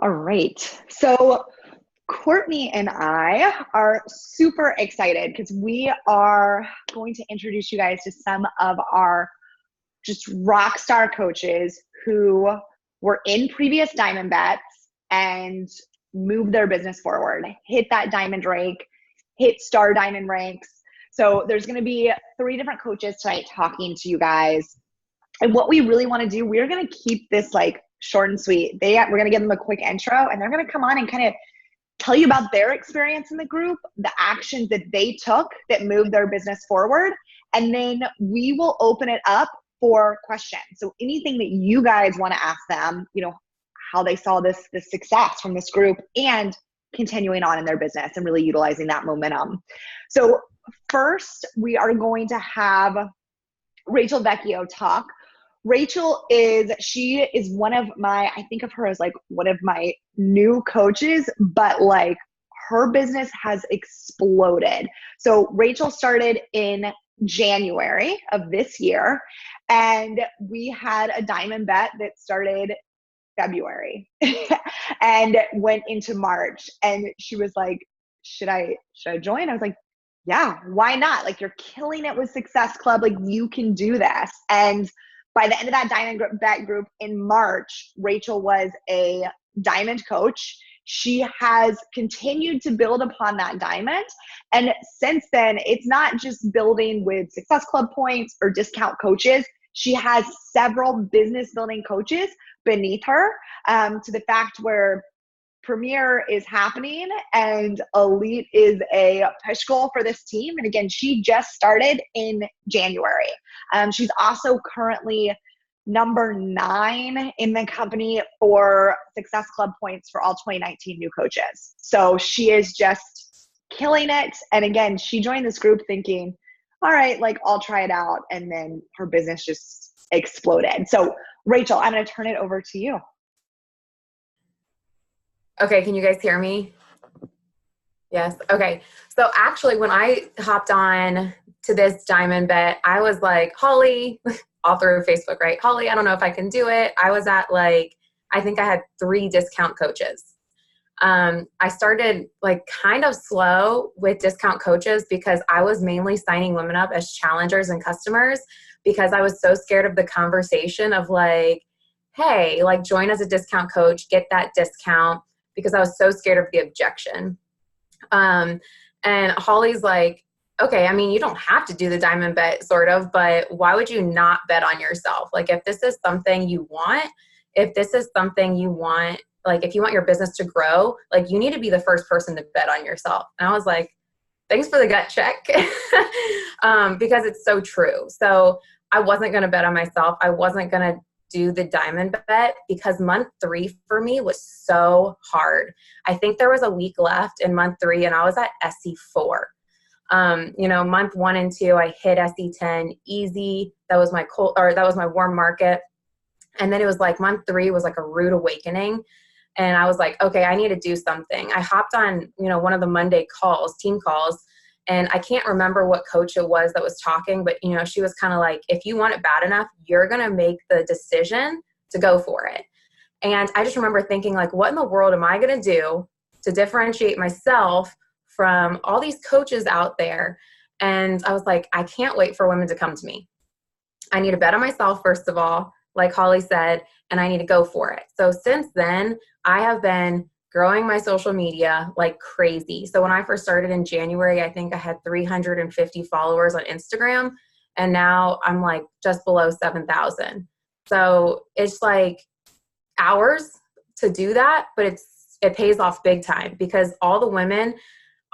All right. So Courtney and I are super excited because we are going to introduce you guys to some of our just rock star coaches who were in previous diamond bets and moved their business forward, hit that diamond rank, hit star diamond ranks. So there's going to be three different coaches tonight talking to you guys. And what we really want to do, we're going to keep this like short and sweet. We're going to give them a quick intro and they're going to come on and kind of tell you about their experience in the group, the actions that they took that moved their business forward. And then we will open it up for questions. So anything that you guys want to ask them, how they saw this success from this group and continuing on in their business and really utilizing that momentum. So first, we are going to have Rachel Vecchio talk. Rachel she is one of I think of her as like one of my new coaches, but like her business has exploded. So Rachel started in January of this year, and we had a diamond bet that started February and went into March. And she was like, should I join? I was like, yeah, why not? Like, you're killing it with Success Club. Like, you can do this. And by the end of that diamond bet group in March, Rachel was a diamond coach. She has continued to build upon that diamond. And since then, it's not just building with Success Club points or discount coaches. She has several business building coaches beneath her, to the fact where Premier is happening and Elite is a push goal for this team. And again, she just started in January. She's also currently number 9 in the company for Success Club points for all 2019 new coaches. So she is just killing it. And again, she joined this group thinking, all right, like I'll try it out. And then her business just exploded. So Rachel, I'm going to turn it over to you. Okay, can you guys hear me? Yes. Okay. So actually, when I hopped on to this diamond bet, I was like, Holly, all through Facebook, right? Holly, I don't know if I can do it. I was at I think I had 3 discount coaches. I started kind of slow with discount coaches because I was mainly signing women up as challengers and customers because I was so scared of the conversation of hey, join as a discount coach, get that discount, because I was so scared of the objection. And Holly's like, okay, I mean, you don't have to do the diamond bet sort of, but why would you not bet on yourself? If this is something you want, if you want your business to grow, you need to be the first person to bet on yourself. And I was like, thanks for the gut check. Because it's so true. So I wasn't going to bet on myself. I wasn't going to do the diamond bet because month 3 for me was so hard. I think there was a week left in month 3 and I was at SE4. Month 1 and 2, I hit SE10 easy. That was my warm market. And then it was month 3 was a rude awakening. And I was like, okay, I need to do something. I hopped on, one of the Monday team calls, and I can't remember what coach it was that was talking, but, she was kind of like, if you want it bad enough, you're going to make the decision to go for it. And I just remember thinking what in the world am I going to do to differentiate myself from all these coaches out there? And I was like, I can't wait for women to come to me. I need to bet on myself, first of all, like Holly said, and I need to go for it. So since then, I have been growing my social media like crazy. So when I first started in January, I think I had 350 followers on Instagram, and now I'm just below 7,000. So it's hours to do that, but it pays off big time because all the women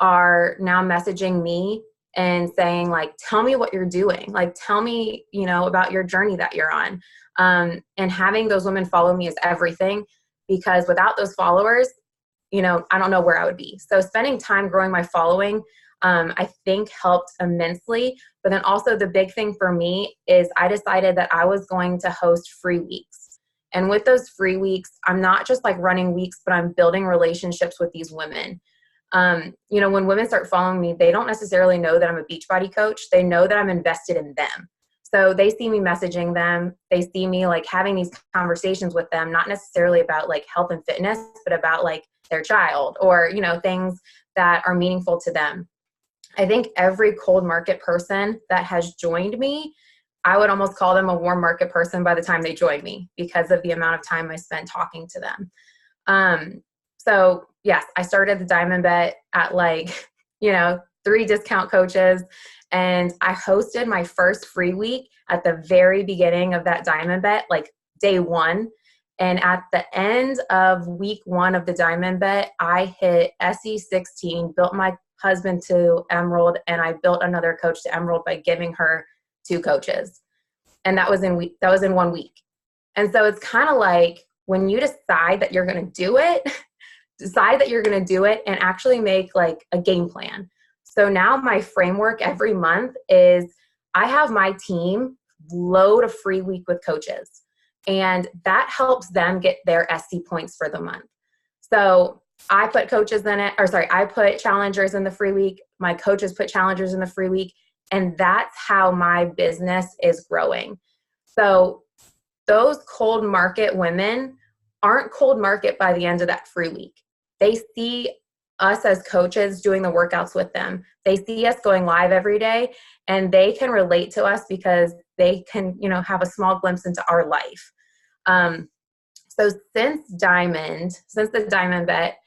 are now messaging me and saying tell me what you're doing. Tell me, about your journey that you're on. And having those women follow me is everything, because without those followers, I don't know where I would be. So spending time growing my following, I think helped immensely. But then also the big thing for me is I decided that I was going to host free weeks. And with those free weeks, I'm not just running weeks, but I'm building relationships with these women. When women start following me, they don't necessarily know that I'm a Beachbody coach. They know that I'm invested in them. So they see me messaging them. They see me like having these conversations with them, not necessarily about like health and fitness, but about like their child or, you know, things that are meaningful to them. I think every cold market person that has joined me, I would almost call them a warm market person by the time they join me because of the amount of time I spent talking to them. So yes, I started the Diamond Bet at like, you know, 3 discount coaches, and I hosted my first free week at the very beginning of that Diamond Bet, like day 1. And at the end of week 1 of the Diamond Bet, I hit SE16, built my husband to Emerald, and I built another coach to Emerald by giving her 2 coaches. And that was in 1 week. And so it's kind of like when you decide that you're going to do it, and actually make like a game plan. So now my framework every month is I have my team load a free week with coaches, and that helps them get their SC points for the month. So I put I put challengers in the free week. My coaches put challengers in the free week. And that's how my business is growing. So those cold market women aren't cold market by the end of that free week. They see us as coaches doing the workouts with them. They see us going live every day, and they can relate to us because they can, you know, have a small glimpse into our life. So since the Diamond Bet,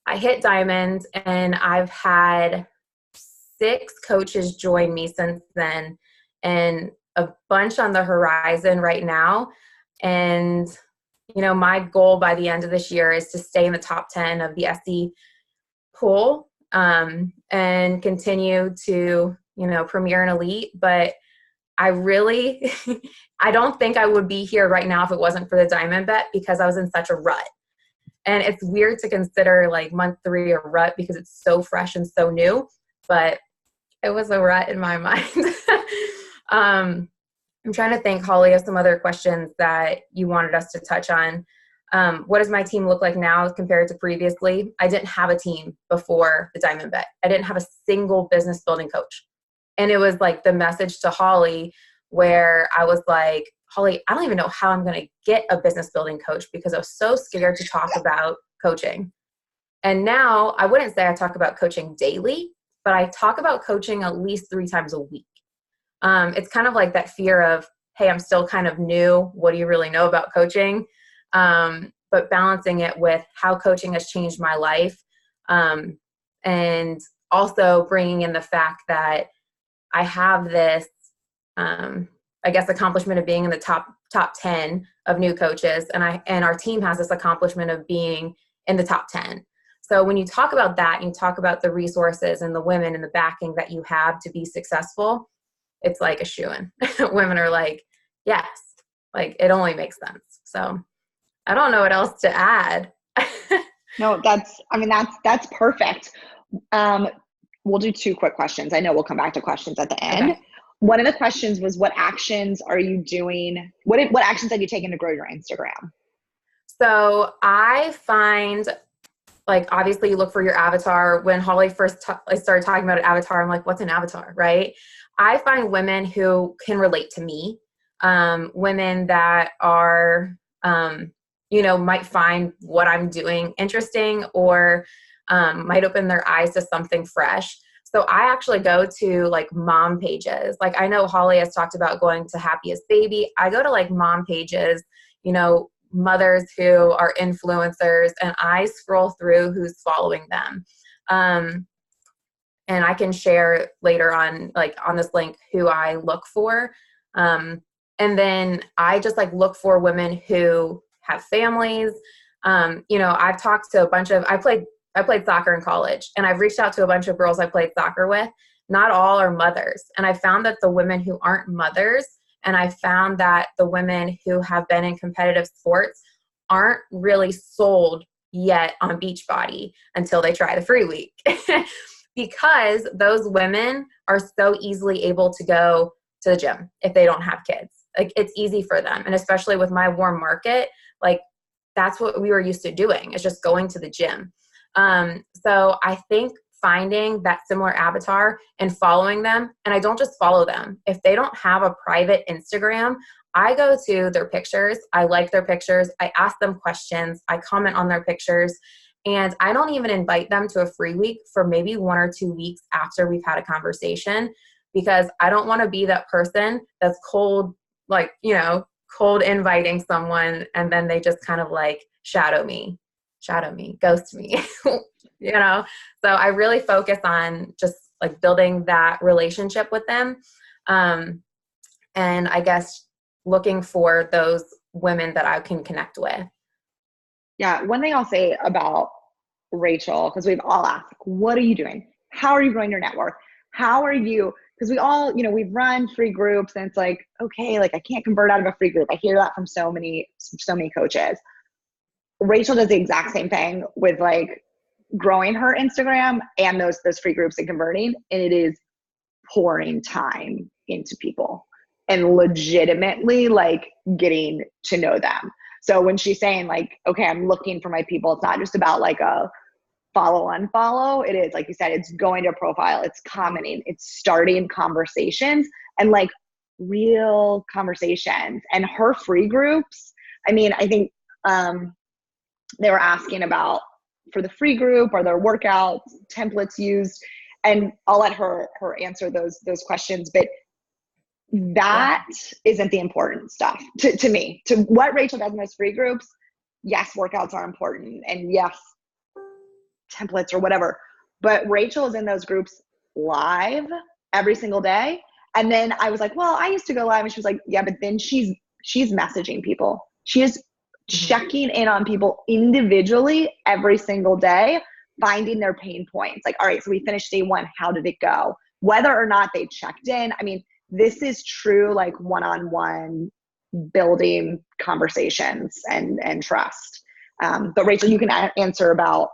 I hit Diamond, and I've had 6 coaches join me since then, and a bunch on the horizon right now. And, you know, my goal by the end of this year is to stay in the top 10 of the SE pool, and continue to, you know, premier and elite. But I really, I don't think I would be here right now if it wasn't for the Diamond Bet, because I was in such a rut. And it's weird to consider like month 3 a rut because it's so fresh and so new, but it was a rut in my mind. I'm trying to think, Holly, of some other questions that you wanted us to touch on. What does my team look like now compared to previously? I didn't have a team before the Diamond Bet. I didn't have a single business building coach. And it was like the message to Holly where I was like, Holly, I don't even know how I'm going to get a business building coach because I was so scared to talk about coaching. And now I wouldn't say I talk about coaching daily, but I talk about coaching at least 3 times a week. It's kind of like that fear of, hey, I'm still kind of new. What do you really know about coaching? But balancing it with how coaching has changed my life. And also bringing in the fact that I have this, I guess, accomplishment of being in the top 10 of new coaches. And our team has this accomplishment of being in the top 10. So when you talk about that, you talk about the resources and the women and the backing that you have to be successful, it's like a shoo-in. Women are like, yes, like it only makes sense. So I don't know what else to add. No, that's perfect. We'll do 2 quick questions. I know we'll come back to questions at the end. Okay. One of the questions was, what actions are you doing? What actions have you taken to grow your Instagram? So I find, like, obviously you look for your avatar. When Holly first started talking about an avatar, I'm like, what's an avatar, right? I find women who can relate to me, women that are, you know, might find what I'm doing interesting, or might open their eyes to something fresh. So I actually go to like mom pages. Like, I know Holly has talked about going to Happiest Baby. I go to like mom pages, you know, mothers who are influencers, and I scroll through who's following them. And I can share later on, like on this link, who I look for. And then I just like look for women who have families. You know, I've talked to a bunch of, I played soccer in college, and I've reached out to a bunch of girls I played soccer with. Not all are mothers. And I found that the women who aren't mothers, and I found that the women who have been in competitive sports aren't really sold yet on Beachbody until they try the free week. Because those women are so easily able to go to the gym if they don't have kids. Like, it's easy for them. And especially with my warm market, like, that's what we were used to doing, is just going to the gym. So I think finding that similar avatar and following them. And I don't just follow them. If they don't have a private Instagram, I go to their pictures. I like their pictures. I ask them questions. I comment on their pictures. And I don't even invite them to a free week for maybe 1 or 2 weeks after we've had a conversation, because I don't want to be that person that's cold, like, cold inviting someone and then they just kind of like shadow me, ghost me, So I really focus on just like building that relationship with them. And I guess looking for those women that I can connect with. Yeah. One thing I'll say about Rachel, because we've all asked, what are you doing? How are you growing your network? How are you? Because we all, we've run free groups and it's like, okay, like I can't convert out of a free group. I hear that from so many coaches. Rachel does the exact same thing with like growing her Instagram and those free groups and converting. And it is pouring time into people and legitimately like getting to know them. So when she's saying like, okay, I'm looking for my people, it's not just about like a follow, unfollow. It is, like you said, it's going to a profile, it's commenting, it's starting conversations and like real conversations. And her free groups, I mean, I think they were asking about for the free group, are there workouts, templates used? And I'll let her answer those questions, but that isn't the important stuff to me. To what Rachel does in those free groups, yes, workouts are important, and yes, templates or whatever. But Rachel is in those groups live every single day. And then I was like, well, I used to go live, and she was like, yeah, but then she's messaging people. She is checking in on people individually every single day, finding their pain points. Like, all right, so we finished day 1. How did it go? Whether or not they checked in. I mean, this is true, like one-on-one building conversations and trust. But Rachel, you can answer about,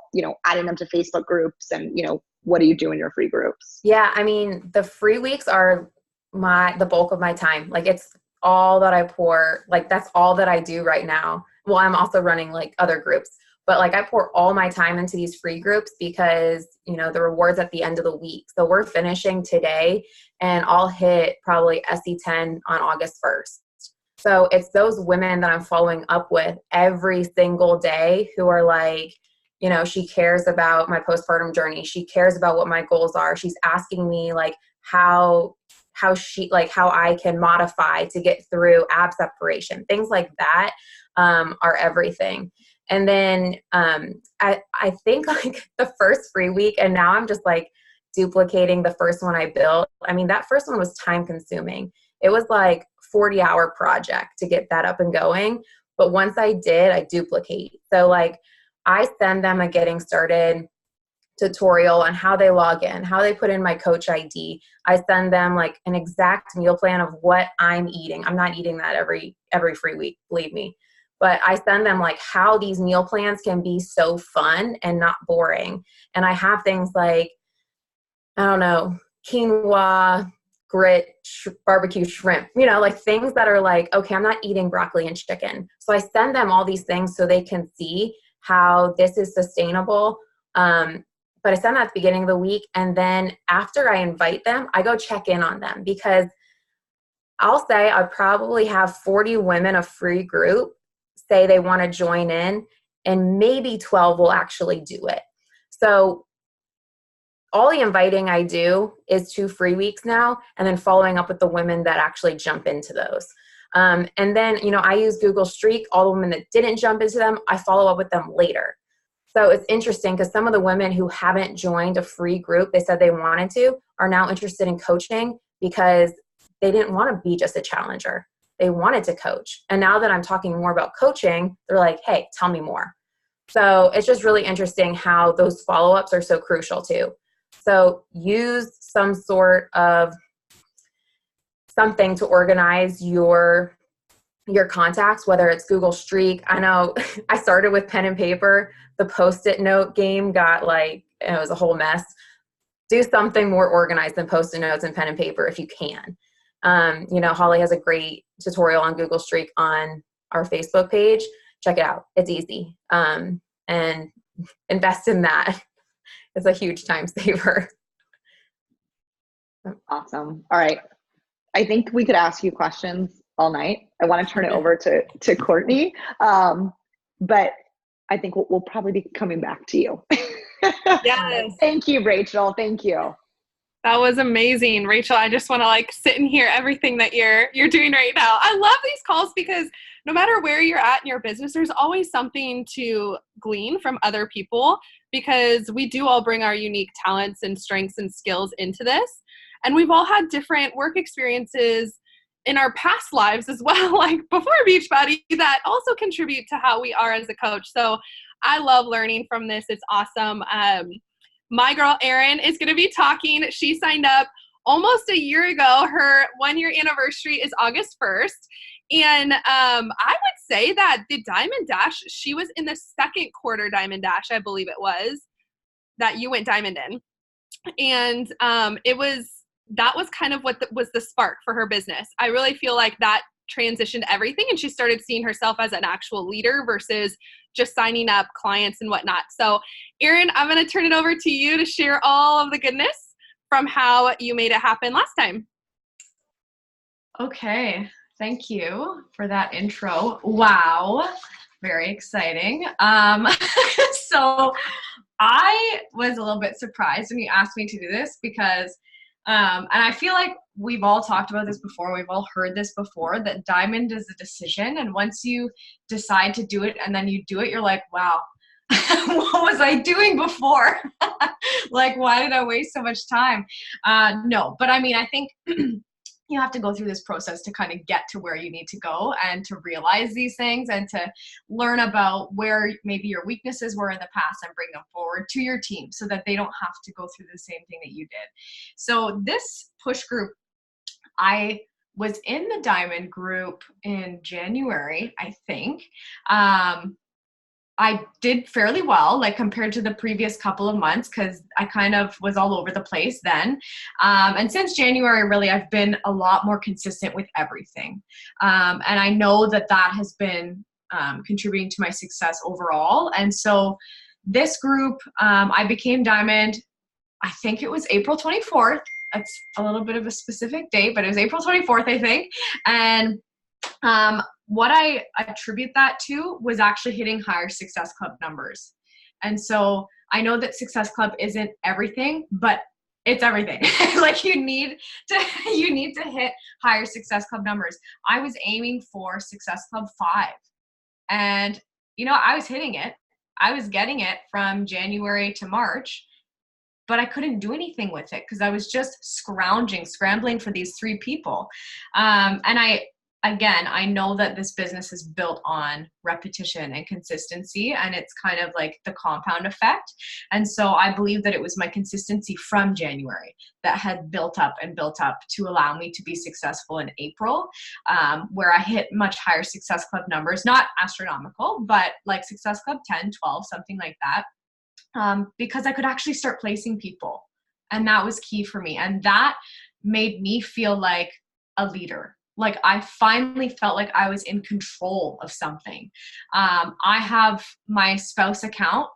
adding them to Facebook groups and, what do you do in your free groups? Yeah. I mean, the free weeks are the bulk of my time. Like it's all that I pour, like that's all that I do right now. Well, I'm also running like other groups, but like I pour all my time into these free groups because, the rewards at the end of the week. So we're finishing today and I'll hit probably SE10 on August 1st. So it's those women that I'm following up with every single day who are like, she cares about my postpartum journey. She cares about what my goals are. She's asking me like how I can modify to get through ab separation. Things like that are everything. And then I think like the first free week, and now I'm just like duplicating the first one I built. I mean, that first one was time consuming. It was like 40-hour project to get that up and going. But once I did, I duplicate. So like I send them a getting started tutorial on how they log in, how they put in my coach ID. I send them like an exact meal plan of what I'm eating. I'm not eating that every free week, believe me. But I send them like how these meal plans can be so fun and not boring. And I have things like, I don't know, quinoa, grit, barbecue shrimp, like things that are like, okay, I'm not eating broccoli and chicken. So I send them all these things so they can see how this is sustainable. But I send that at the beginning of the week. And then after I invite them, I go check in on them because I'll say I probably have 40 women, a free group, say they want to join in, and maybe 12 will actually do it. So all the inviting I do is 2 free weeks now, and then following up with the women that actually jump into those. And then, I use Google Streak. All the women that didn't jump into them, I follow up with them later. So it's interesting because some of the women who haven't joined a free group, they said they wanted to, are now interested in coaching because they didn't want to be just a challenger. They wanted to coach. And now that I'm talking more about coaching, they're like, hey, tell me more. So it's just really interesting how those follow-ups are so crucial too. So use some sort of something to organize your contacts, whether it's Google Streak. I know I started with pen and paper. The Post-it note game got like, it was a whole mess. Do something more organized than Post-it notes and pen and paper if you can. Holly has a great tutorial on Google Streak on our Facebook page. Check it out. It's easy. And invest in that. is a huge time saver. Awesome. All right. I think we could ask you questions all night. I want to turn it over to Courtney. But I think we'll probably be coming back to you. Yes. Thank you, Rachel. Thank you. That was amazing. Rachel, I just want to like sit and hear everything that you're doing right now. I love these calls because no matter where you're at in your business, there's always something to glean from other people, because we do all bring our unique talents and strengths and skills into this. And we've all had different work experiences in our past lives as well, like before Beachbody, that also contribute to how we are as a coach. So I love learning from this. It's awesome. My girl, Erin, is going to be talking. She signed up almost a year ago. Her 1-year anniversary is August 1st. And I would say that the Diamond Dash, she was in the second quarter Diamond Dash, I believe it was, that you went Diamond in. And that was kind of what was the spark for her business. I really feel like that transitioned everything, and she started seeing herself as an actual leader versus just signing up clients and whatnot. So Erin, I'm going to turn it over to you to share all of the goodness from how you made it happen last time. Okay. Thank you for that intro. Wow. Very exciting. So I was a little bit surprised when you asked me to do this because and I feel like we've all talked about this before. We've all heard this before, that Diamond is a decision. And once you decide to do it and then you do it, you're like, wow, what was I doing before? Like, why did I waste so much time? No, but I mean, I think you have to go through this process to kind of get to where you need to go and to realize these things and to learn about where maybe your weaknesses were in the past and bring them forward to your team so that they don't have to go through the same thing that you did. So this push group, I was in the Diamond group in January, I think. I did fairly well, like compared to the previous couple of months, because I kind of was all over the place then. And since January, really, I've been a lot more consistent with everything. And I know that that has been contributing to my success overall. And so this group, I became Diamond, I think it was April 24th. That's a little bit of a specific date, but it was April 24th, I think. And what I attribute that to was actually hitting higher Success Club numbers. And so I know that Success Club isn't everything, but it's everything. Like you need to hit higher Success Club numbers. I was aiming for Success Club 5, and I was hitting it. I was getting it from January to March, but I couldn't do anything with it because I was just scrambling for these 3 people. And I know that this business is built on repetition and consistency, and it's kind of like the compound effect. And so I believe that it was my consistency from January that had built up to allow me to be successful in April, where I hit much higher Success Club numbers, not astronomical, but like Success Club 10, 12, something like that, because I could actually start placing people. And that was key for me. And that made me feel like a leader. Like I finally felt like I was in control of something. I have my spouse account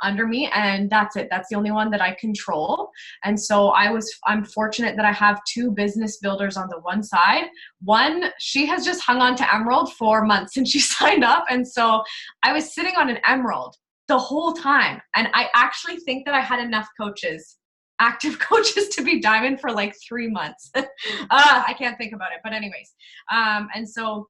under me, and that's it. That's the only one that I control. And so I'm fortunate that I have 2 business builders on the one side. One, she has just hung on to Emerald for months since she signed up. And so I was sitting on an Emerald the whole time. And I actually think that I had enough active coaches to be Diamond for like 3 months. I can't think about it, but anyways. And so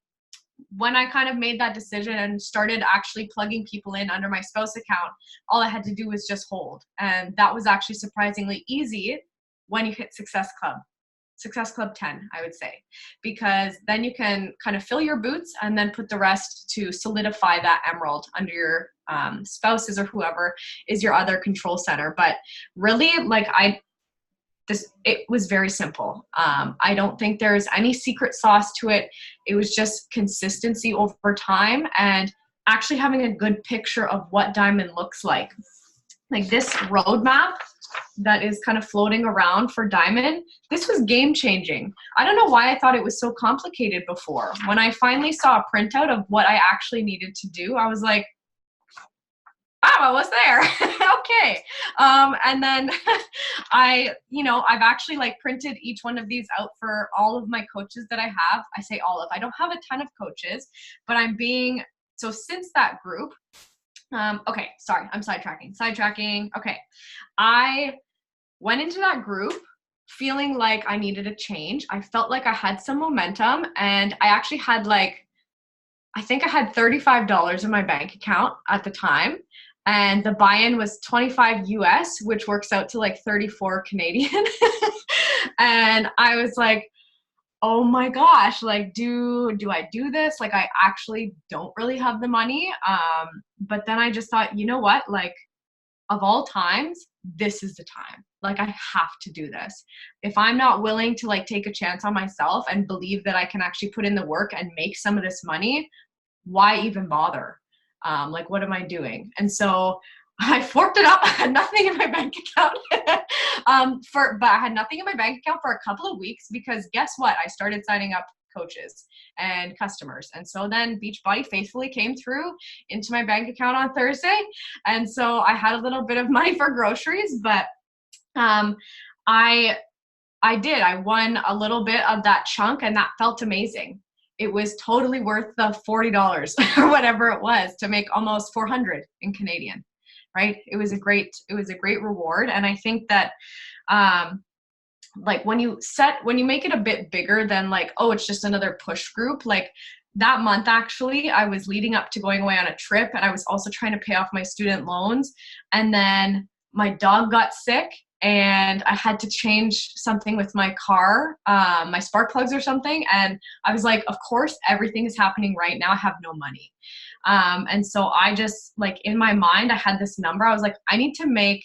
when I kind of made that decision and started actually plugging people in under my spouse account, all I had to do was just hold. And that was actually surprisingly easy when you hit Success Club 10, I would say, because then you can kind of fill your boots and then put the rest to solidify that Emerald under your spouses or whoever is your other control center. But really, like it was very simple. I don't think there's any secret sauce to it. It was just consistency over time and actually having a good picture of what Diamond looks like. Like this roadmap that is kind of floating around for Diamond, this was game changing. I don't know why I thought it was so complicated before. When I finally saw a printout of what I actually needed to do, I was like, I'm almost there. Okay. And then I've actually like printed each one of these out for all of my coaches that I have. I say all of, I don't have a ton of coaches, but so since that group, okay, sorry, I'm sidetracking. Okay. I went into that group feeling like I needed a change. I felt like I had some momentum, and I actually had I think I had $35 in my bank account at the time, and the buy-in was 25 US, which works out to like 34 Canadian. And I was like, oh my gosh, like, do I do this? Like, I actually don't really have the money. But then I just thought, you know what? Like, of all times, this is the time. Like, I have to do this. If I'm not willing to like take a chance on myself and believe that I can actually put in the work and make some of this money, why even bother? Like, what am I doing? And so I forked it up. I had nothing in my bank account. But I had nothing in my bank account for a couple of weeks, because guess what? I started signing up coaches and customers. And so then Beachbody faithfully came through into my bank account on Thursday. And so I had a little bit of money for groceries, but I won a little bit of that chunk, and that felt amazing. It was totally worth the $40 or whatever it was to make almost 400 in Canadian, right? It was a great reward. And I think that, like when you make it a bit bigger than like, oh, it's just another push group, like that month, actually, I was leading up to going away on a trip, and I was also trying to pay off my student loans. And then my dog got sick, and I had to change something with my car, my spark plugs or something. And I was like, of course, everything is happening right now. I have no money. And so I just, like, in my mind, I had this number. I was like, I need to make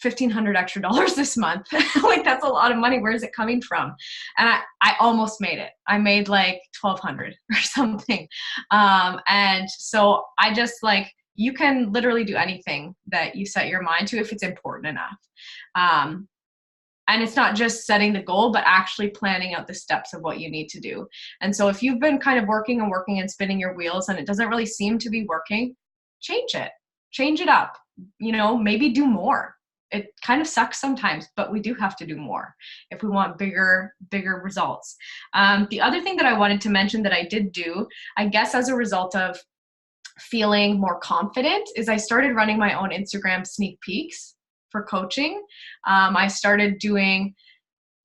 $1,500 extra this month. Like, that's a lot of money. Where is it coming from? And I almost made it. I made like 1,200 or something. And so I just, like, you can literally do anything that you set your mind to if it's important enough. And it's not just setting the goal, but actually planning out the steps of what you need to do. And so if you've been kind of working and spinning your wheels and it doesn't really seem to be working, change it up, maybe do more. It kind of sucks sometimes, but we do have to do more if we want bigger results. The other thing that I wanted to mention that I did do, I guess as a result of feeling more confident, is I started running my own Instagram sneak peeks for coaching. I started doing,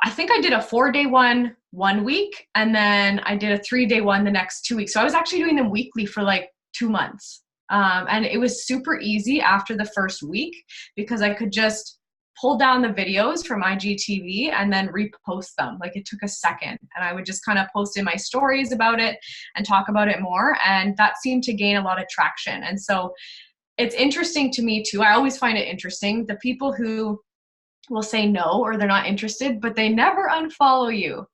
I think I did a 4-day one week, and then I did a 3-day one the next 2 weeks. So I was actually doing them weekly for like 2 months. And it was super easy after the first week, because I could just pull down the videos from IGTV and then repost them. Like, it took a second, and I would just kind of post in my stories about it and talk about it more. And that seemed to gain a lot of traction. And so it's interesting to me too. I always find it interesting, the people who will say no or they're not interested, but they never unfollow you.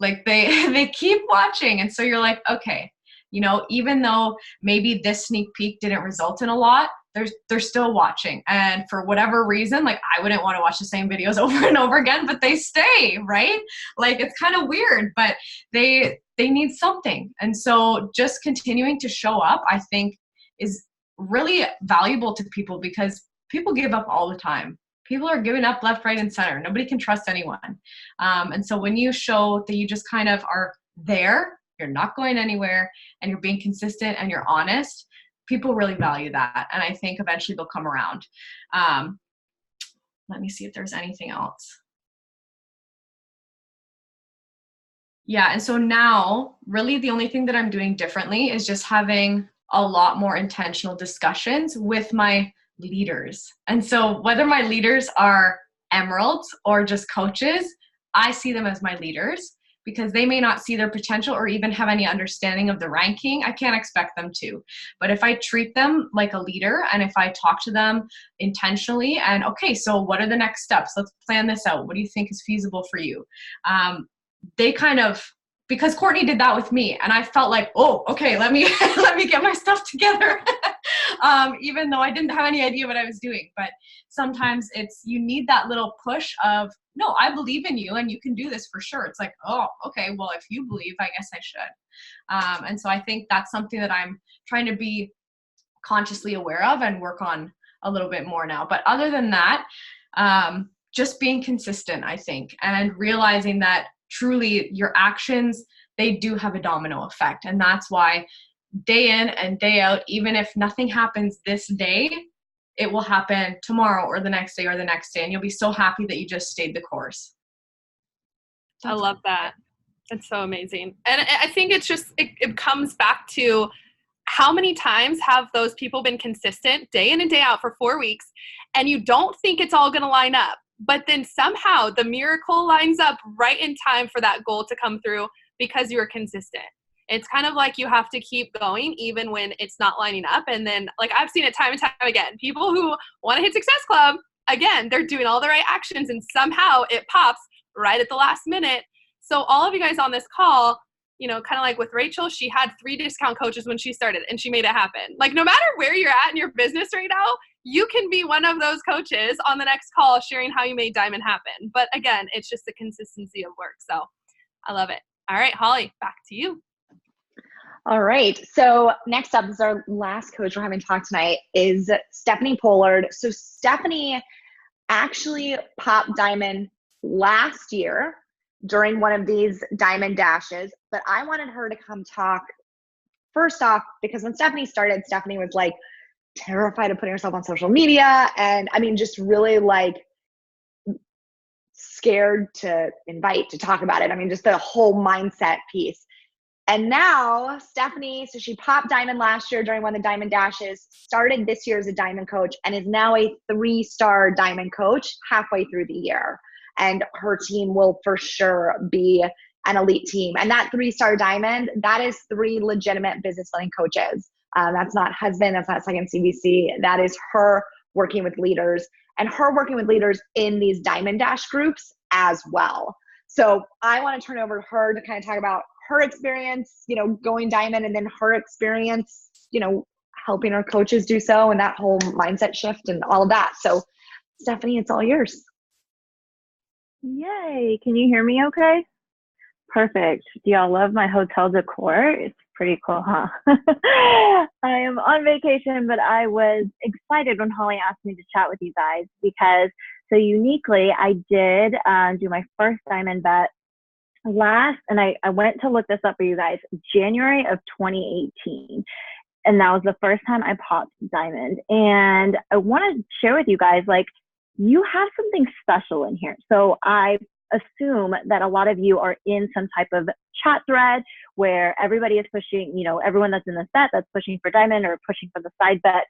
Like, they keep watching. And so you're like, okay, even though maybe this sneak peek didn't result in a lot, they're still watching. And for whatever reason, like, I wouldn't want to watch the same videos over and over again, but they stay, right? Like, it's kind of weird, but they need something. And so just continuing to show up, I think, is really valuable to people, because people give up all the time. People are giving up left, right, and center. Nobody can trust anyone. And so when you show that you just kind of are there, you're not going anywhere, and you're being consistent and you're honest, people really value that. And I think eventually they'll come around. Let me see if there's anything else. Yeah, and so now really the only thing that I'm doing differently is just having a lot more intentional discussions with my leaders. And so whether my leaders are emeralds or just coaches, I see them as my leaders, because they may not see their potential or even have any understanding of the ranking. I can't expect them to. But if I treat them like a leader, and if I talk to them intentionally and, okay, so what are the next steps? Let's plan this out. What do you think is feasible for you? They kind of, because Courtney did that with me, and I felt like, oh, okay, let me get my stuff together. Even though I didn't have any idea what I was doing. But sometimes you need that little push of, no, I believe in you and you can do this for sure. It's like, oh, okay, well, if you believe, I guess I should. And so I think that's something that I'm trying to be consciously aware of and work on a little bit more now. But other than that, just being consistent, I think, and realizing that truly your actions, they do have a domino effect. And that's why day in and day out, even if nothing happens this day, it will happen tomorrow or the next day or the next day. And you'll be so happy that you just stayed the course. I love that. It's so amazing. And I think it's just, it comes back to how many times have those people been consistent day in and day out for 4 weeks, and you don't think it's all going to line up, but then somehow the miracle lines up right in time for that goal to come through because you were consistent. It's kind of like you have to keep going even when it's not lining up. And then, like, I've seen it time and time again, people who want to hit Success Club, again, they're doing all the right actions and somehow it pops right at the last minute. So all of you guys on this call, you know, kind of like with Rachel, she had 3 discount coaches when she started and she made it happen. Like, no matter where you're at in your business right now, you can be one of those coaches on the next call sharing how you made Diamond happen. But again, it's just the consistency of work. So I love it. All right, Holly, back to you. All right. So next up is our last coach we're having talk tonight is Stephanie Pollard. So Stephanie actually popped Diamond last year during one of these Diamond Dashes, but I wanted her to come talk first off, because when Stephanie started, Stephanie was like terrified of putting herself on social media. And I mean, just really like scared to invite, to talk about it. I mean, just the whole mindset piece. And now Stephanie, so she popped Diamond last year during one of the Diamond Dashes, started this year as a Diamond coach, and is now a 3-star Diamond coach halfway through the year. And her team will for sure be an elite team. And that 3-star Diamond, that is 3 legitimate business building coaches. That's not husband, that's not second CBC. That is her working with leaders, and her working with leaders in these Diamond Dash groups as well. So I want to turn over to her to kind of talk about her experience, you know, going Diamond, and then her experience, you know, helping her coaches do so, and that whole mindset shift and all of that. So Stephanie, it's all yours. Yay. Can you hear me okay? Perfect. Do y'all love my hotel decor? It's pretty cool, huh? I am on vacation, but I was excited when Holly asked me to chat with you guys because so uniquely, I did do my first Diamond bet and I went to look this up for you guys, January of 2018. And that was the first time I popped Diamond. And I want to share with you guys, like, you have something special in here. So I assume that a lot of you are in some type of chat thread where everybody is pushing, you know, everyone that's in this bet that's pushing for Diamond or pushing for the side bet.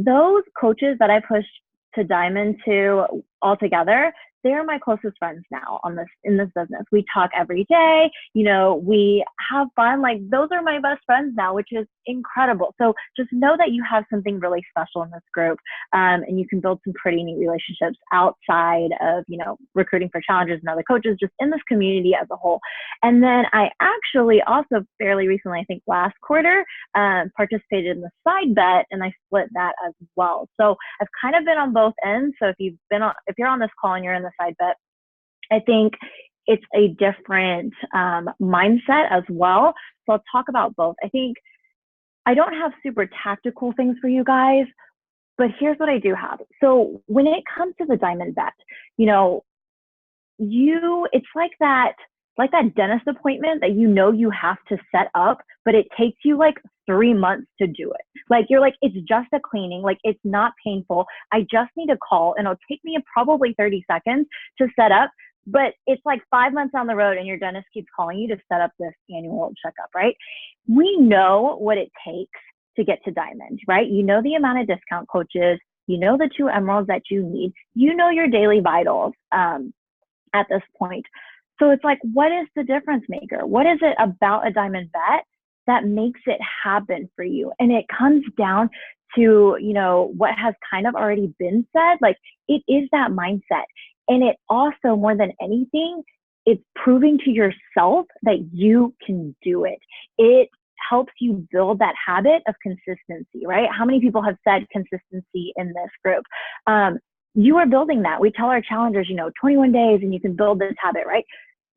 Those coaches that I pushed to Diamond to all together, they're my closest friends now in this business. We talk every day, you know, we have fun. Like, those are my best friends now, which is incredible. So just know that you have something really special in this group, and you can build some pretty neat relationships outside of, you know, recruiting for challengers and other coaches, just in this community as a whole. And then I actually also fairly recently, I think last quarter, participated in the side bet, and I split that as well. So I've kind of been on both ends. So if you're on this call and you're in the side bet, I think it's a different mindset as well. So I'll talk about both. I think I don't have super tactical things for you guys, but here's what I do have. So when it comes to the Diamond bet, you know, it's like that dentist appointment that you know you have to set up, but it takes you like 3 months to do it. Like, you're like, it's just a cleaning, like, it's not painful. I just need to call, and it'll take me probably 30 seconds to set up. But it's like 5 months down the road and your dentist keeps calling you to set up this annual checkup, right? We know what it takes to get to Diamond, right? You know the amount of discount coaches, you know the 2 emeralds that you need, you know your daily vitals at this point. So it's like, what is the difference maker? What is it about a Diamond bet that makes it happen for you? And it comes down to, you know, what has kind of already been said. Like, it is that mindset. And it also, more than anything, it's proving to yourself that you can do it. It helps you build that habit of consistency, right? How many people have said consistency in this group? You are building that. We tell our challengers, you know, 21 days and you can build this habit, right?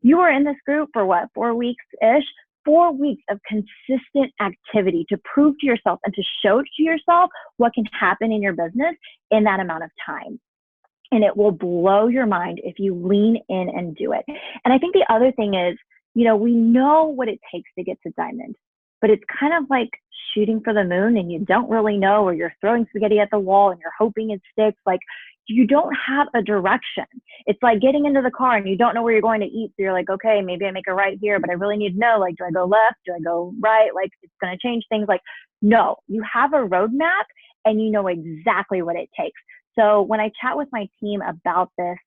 You were in this group for what, 4 weeks-ish? 4 weeks of consistent activity to prove to yourself and to show to yourself what can happen in your business in that amount of time. And it will blow your mind if you lean in and do it. And I think the other thing is, we know what it takes to get to diamond, but it's kind of like shooting for the moon and you don't really know, or you're throwing spaghetti at the wall and you're hoping it sticks. Like, you don't have a direction. It's like getting into the car and you don't know where you're going to eat. So you're like, okay, maybe I make a right here, but I really need to know, like, do I go left? Do I go right? Like, it's going to change things. Like, no, you have a roadmap and you know exactly what it takes. So when I chat with my team about this,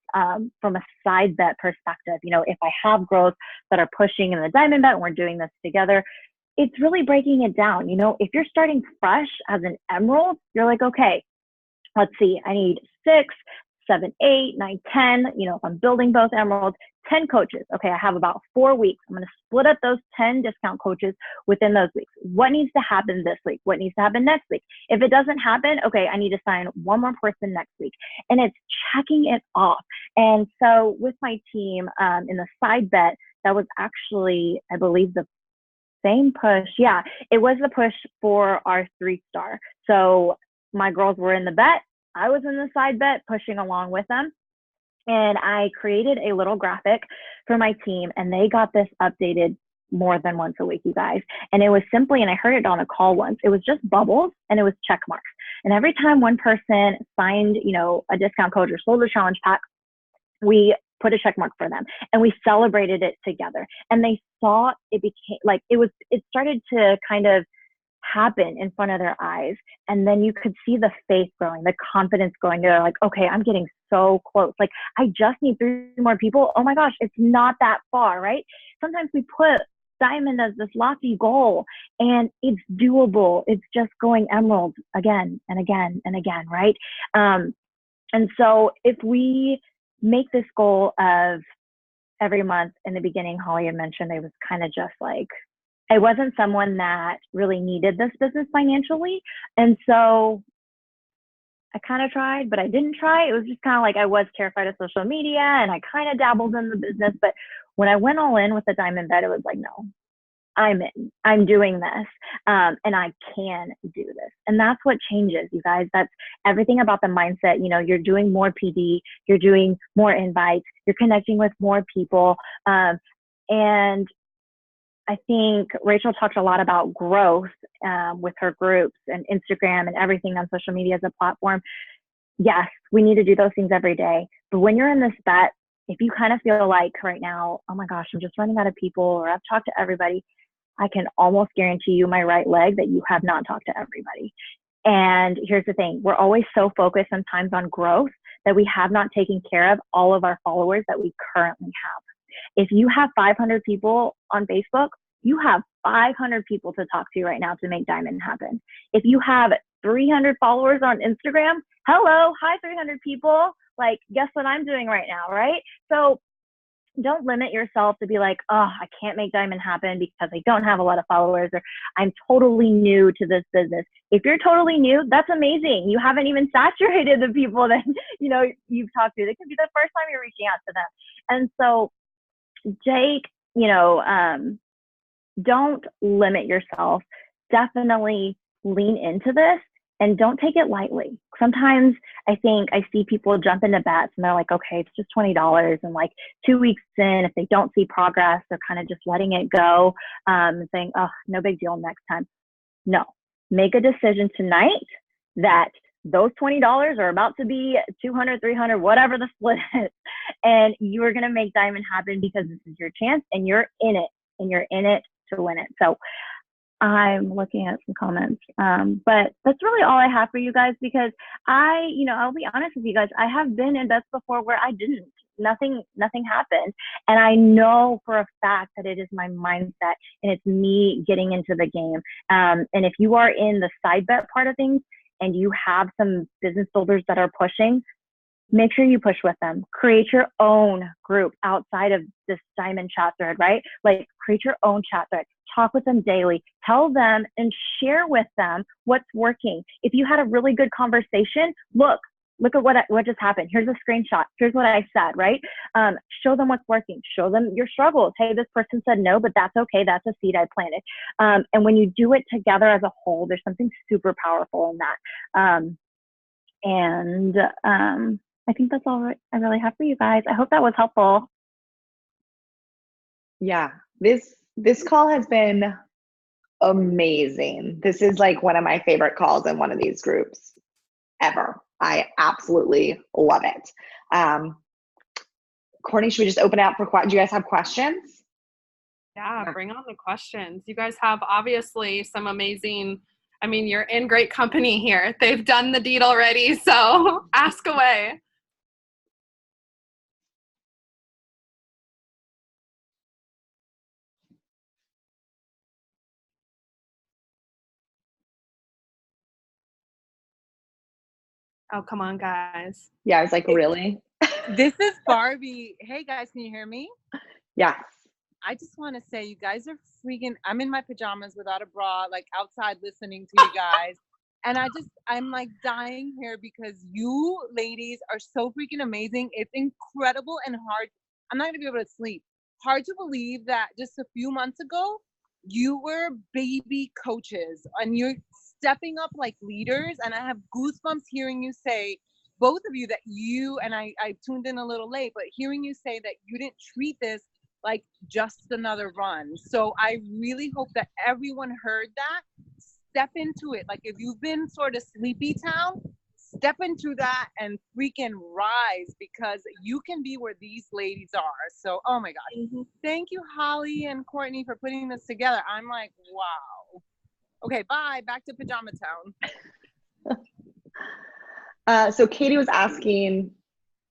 from a side bet perspective, if I have growth that are pushing in the diamond bet and we're doing this together, it's really breaking it down. If you're starting fresh as an emerald, you're like, okay, let's see, I need 6, 7, 8, 9, 10, if I'm building both emeralds, 10 coaches. Okay, I have about 4 weeks. I'm going to split up those 10 discount coaches within those weeks. What needs to happen this week? What needs to happen next week? If it doesn't happen, okay, I need to sign one more person next week. And it's checking it off. And so with my team, in the side bet, that was actually, I believe, the same push. Yeah, it was the push for our 3-star. So my girls were in the bet. I was in the side bet pushing along with them. And I created a little graphic for my team, and they got this updated more than once a week, you guys. And it was simply, and I heard it on a call once, it was just bubbles and it was check marks. And every time one person signed, a discount code or sold a challenge pack, we put a check mark for them and we celebrated it together. And they saw it became like, it started to kind of happen in front of their eyes. And then you could see the faith growing, the confidence growing. They're like, okay, I'm getting so close. Like, I just need 3 more people. Oh my gosh, it's not that far, right? Sometimes we put diamond as this lofty goal and it's doable. It's just going emerald again and again and again, right? And so if we make this goal of every month, in the beginning, Holly had mentioned it was kind of just like, I wasn't someone that really needed this business financially. And so I kind of tried, but I didn't try. It was just kind of like, I was terrified of social media and I kind of dabbled in the business. But when I went all in with the diamond bet, it was like, no, I'm in, I'm doing this. And I can do this. And that's what changes, you guys. That's everything about the mindset. You're doing more PD, you're doing more invites, you're connecting with more people. And I think Rachel talked a lot about growth with her groups and Instagram and everything on social media as a platform. Yes, we need to do those things every day. But when you're in this bet, if you kind of feel like right now, oh my gosh, I'm just running out of people, or I've talked to everybody, I can almost guarantee you my right leg that you have not talked to everybody. And here's the thing, we're always so focused sometimes on growth that we have not taken care of all of our followers that we currently have. If you have 500 people on Facebook, you have 500 people to talk to right now to make diamond happen. If you have 300 followers on Instagram, hello, hi 300 people. Like, guess what I'm doing right now, right? So don't limit yourself to be like, oh, I can't make diamond happen because I don't have a lot of followers, or I'm totally new to this business. If you're totally new, that's amazing. You haven't even saturated the people that you've talked to. That could be the first time you're reaching out to them. And so Jake, don't limit yourself. Definitely lean into this and don't take it lightly. Sometimes I think I see people jump into bets and they're like, okay, it's just $20. And like 2 weeks in, if they don't see progress, they're kind of just letting it go, and saying, oh, no big deal next time. No, make a decision tonight that those $20 are about to be 200, 300, whatever the split is. And you are going to make diamond happen because this is your chance and you're in it, and you're in it to win it. So I'm looking at some comments, but that's really all I have for you guys, because I'll be honest with you guys. I have been in bets before where I didn't, nothing happened. And I know for a fact that it is my mindset and it's me getting into the game. And if you are in the side bet part of things and you have some business builders that are pushing, make sure you push with them. Create your own group outside of this diamond chat thread, right? Like, create your own chat thread. Talk with them daily. Tell them and share with them what's working. If you had a really good conversation, look, look at what just happened. Here's a screenshot. Here's what I said, right? Show them what's working. Show them your struggles. Hey, this person said no, but that's okay. That's a seed I planted. And when you do it together as a whole, there's something super powerful in that. I think that's all I really have for you guys. I hope that was helpful. Yeah, this call has been amazing. This is like one of my favorite calls in one of these groups ever. I absolutely love it. Courtney, should we just open it up for questions? Do you guys have questions? Yeah, bring on the questions. You guys have obviously some amazing, I mean, you're in great company here. They've done the deed already, so ask away. Oh, come on, guys. Yeah, I was like, really? This is Barbie. Hey guys, can you hear me? Yes. I just want to say you guys are freaking, I'm in my pajamas without a bra, like outside listening to you guys. And I'm like dying here because you ladies are so freaking amazing. It's incredible and hard. I'm not gonna be able to sleep. Hard to believe that just a few months ago, you were baby coaches and you're stepping up like leaders. And I have goosebumps hearing you say, both of you, that you, and I tuned in a little late, but hearing you say that you didn't treat this like just another run. So I really hope that everyone heard that. Step into it. Like if you've been sort of sleepy town, step into that and freaking rise, because you can be where these ladies are. So, oh my God. Mm-hmm. Thank you, Holly and Courtney, for putting this together. I'm like, wow. Okay, bye. Back to Pajama Town. So Katie was asking,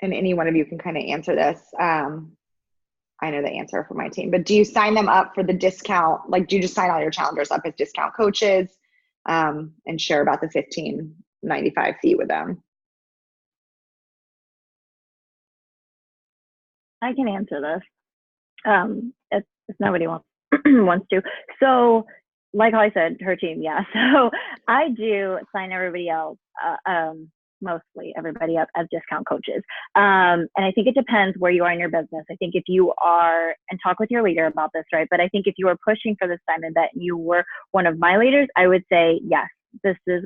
and any one of you can kind of answer this. I know the answer for my team, but do you sign them up for the discount? Like, do you just sign all your challengers up as discount coaches and share about the $15.95 fee with them? I can answer this. If nobody wants to. So, like I said, her team, yeah. So I do sign everybody else, mostly everybody up as discount coaches. And I think it depends where you are in your business. I think if you are, and talk with your leader about this, right? But I think if you are pushing for this Diamond Bet and you were one of my leaders, I would say, yes, this is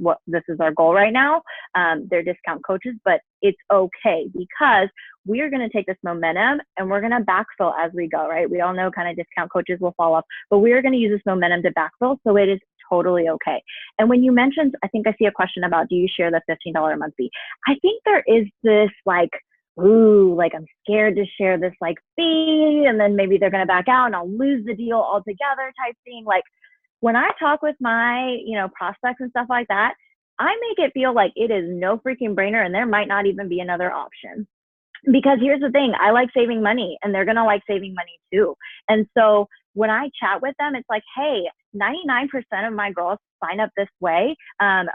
our goal right now. They're discount coaches, but it's okay because we are going to take this momentum and we're going to backfill as we go, right? We all know kind of discount coaches will fall off, but we are going to use this momentum to backfill. So it is totally okay. And when you mentioned, I think I see a question about, do you share the $15 a month fee? I think there is this like, ooh, like I'm scared to share this like fee and then maybe they're going to back out and I'll lose the deal altogether type thing. Like when I talk with my, prospects and stuff like that, I make it feel like it is no freaking brainer and there might not even be another option. Because here's the thing, I like saving money and they're going to like saving money too. And so when I chat with them, it's like, hey, 99% of my girls sign up this way.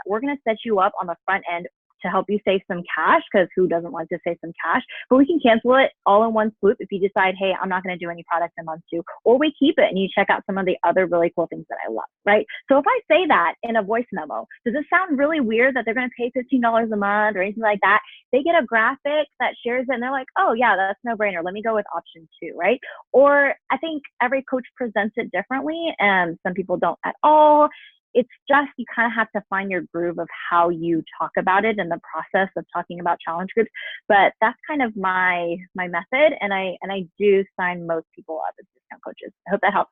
We're going to set you up on the front end to help you save some cash, because who doesn't want to save some cash? But we can cancel it all in one swoop if you decide, hey, I'm not going to do any products in month 2, or we keep it and you check out some of the other really cool things that I love, right? So if I say that in a voice memo, does it sound really weird that they're going to pay $15 a month or anything like that? They get a graphic that shares it and they're like, oh yeah, that's no brainer. Let me go with option 2, right? Or I think every coach presents it differently and some people don't at all. It's just, you kind of have to find your groove of how you talk about it in the process of talking about challenge groups. But that's kind of my method. And I do sign most people up as discount coaches. I hope that helps.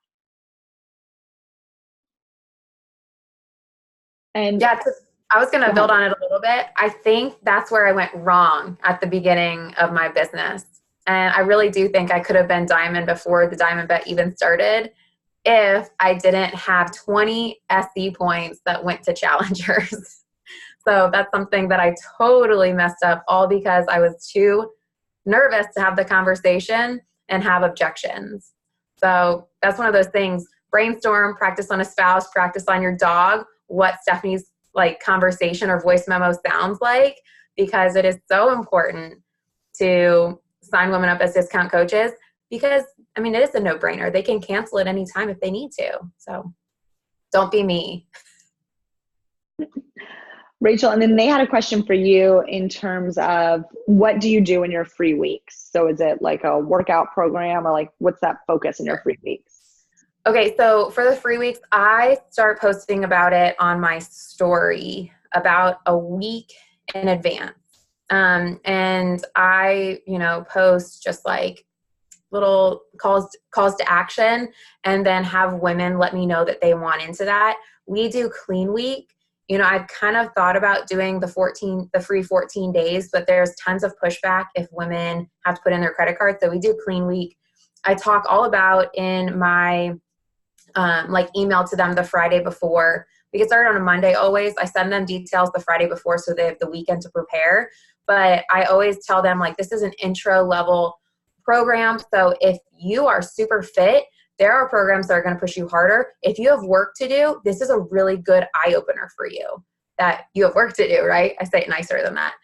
And yeah, I was going to build on it a little bit. I think that's where I went wrong at the beginning of my business. And I really do think I could have been Diamond before the Diamond Bet even started, if I didn't have 20 SE points that went to challengers. So that's something that I totally messed up, all because I was too nervous to have the conversation and have objections. So that's one of those things. Brainstorm, practice on a spouse, practice on your dog, what Stephanie's like conversation or voice memo sounds like, because it is so important to sign women up as discount coaches. Because, I mean, it is a no-brainer. They can cancel it anytime if they need to. So don't be me. Rachel, and then they had a question for you in terms of what do you do in your free weeks? So is it like a workout program or like what's that focus in your free weeks? Okay, so for the free weeks, I start posting about it on my story about a week in advance. And I, post just like little calls to action, and then have women let me know that they want into that. We do clean week. I've kind of thought about doing the free 14 days, but there's tons of pushback if women have to put in their credit card. So we do clean week. I talk all about in my email to them the Friday before. We get started on a Monday always. I send them details the Friday before so they have the weekend to prepare. But I always tell them this is an intro level program. So if you are super fit, there are programs that are going to push you harder. If you have work to do, this is a really good eye opener for you that you have work to do, right? I say it nicer than that.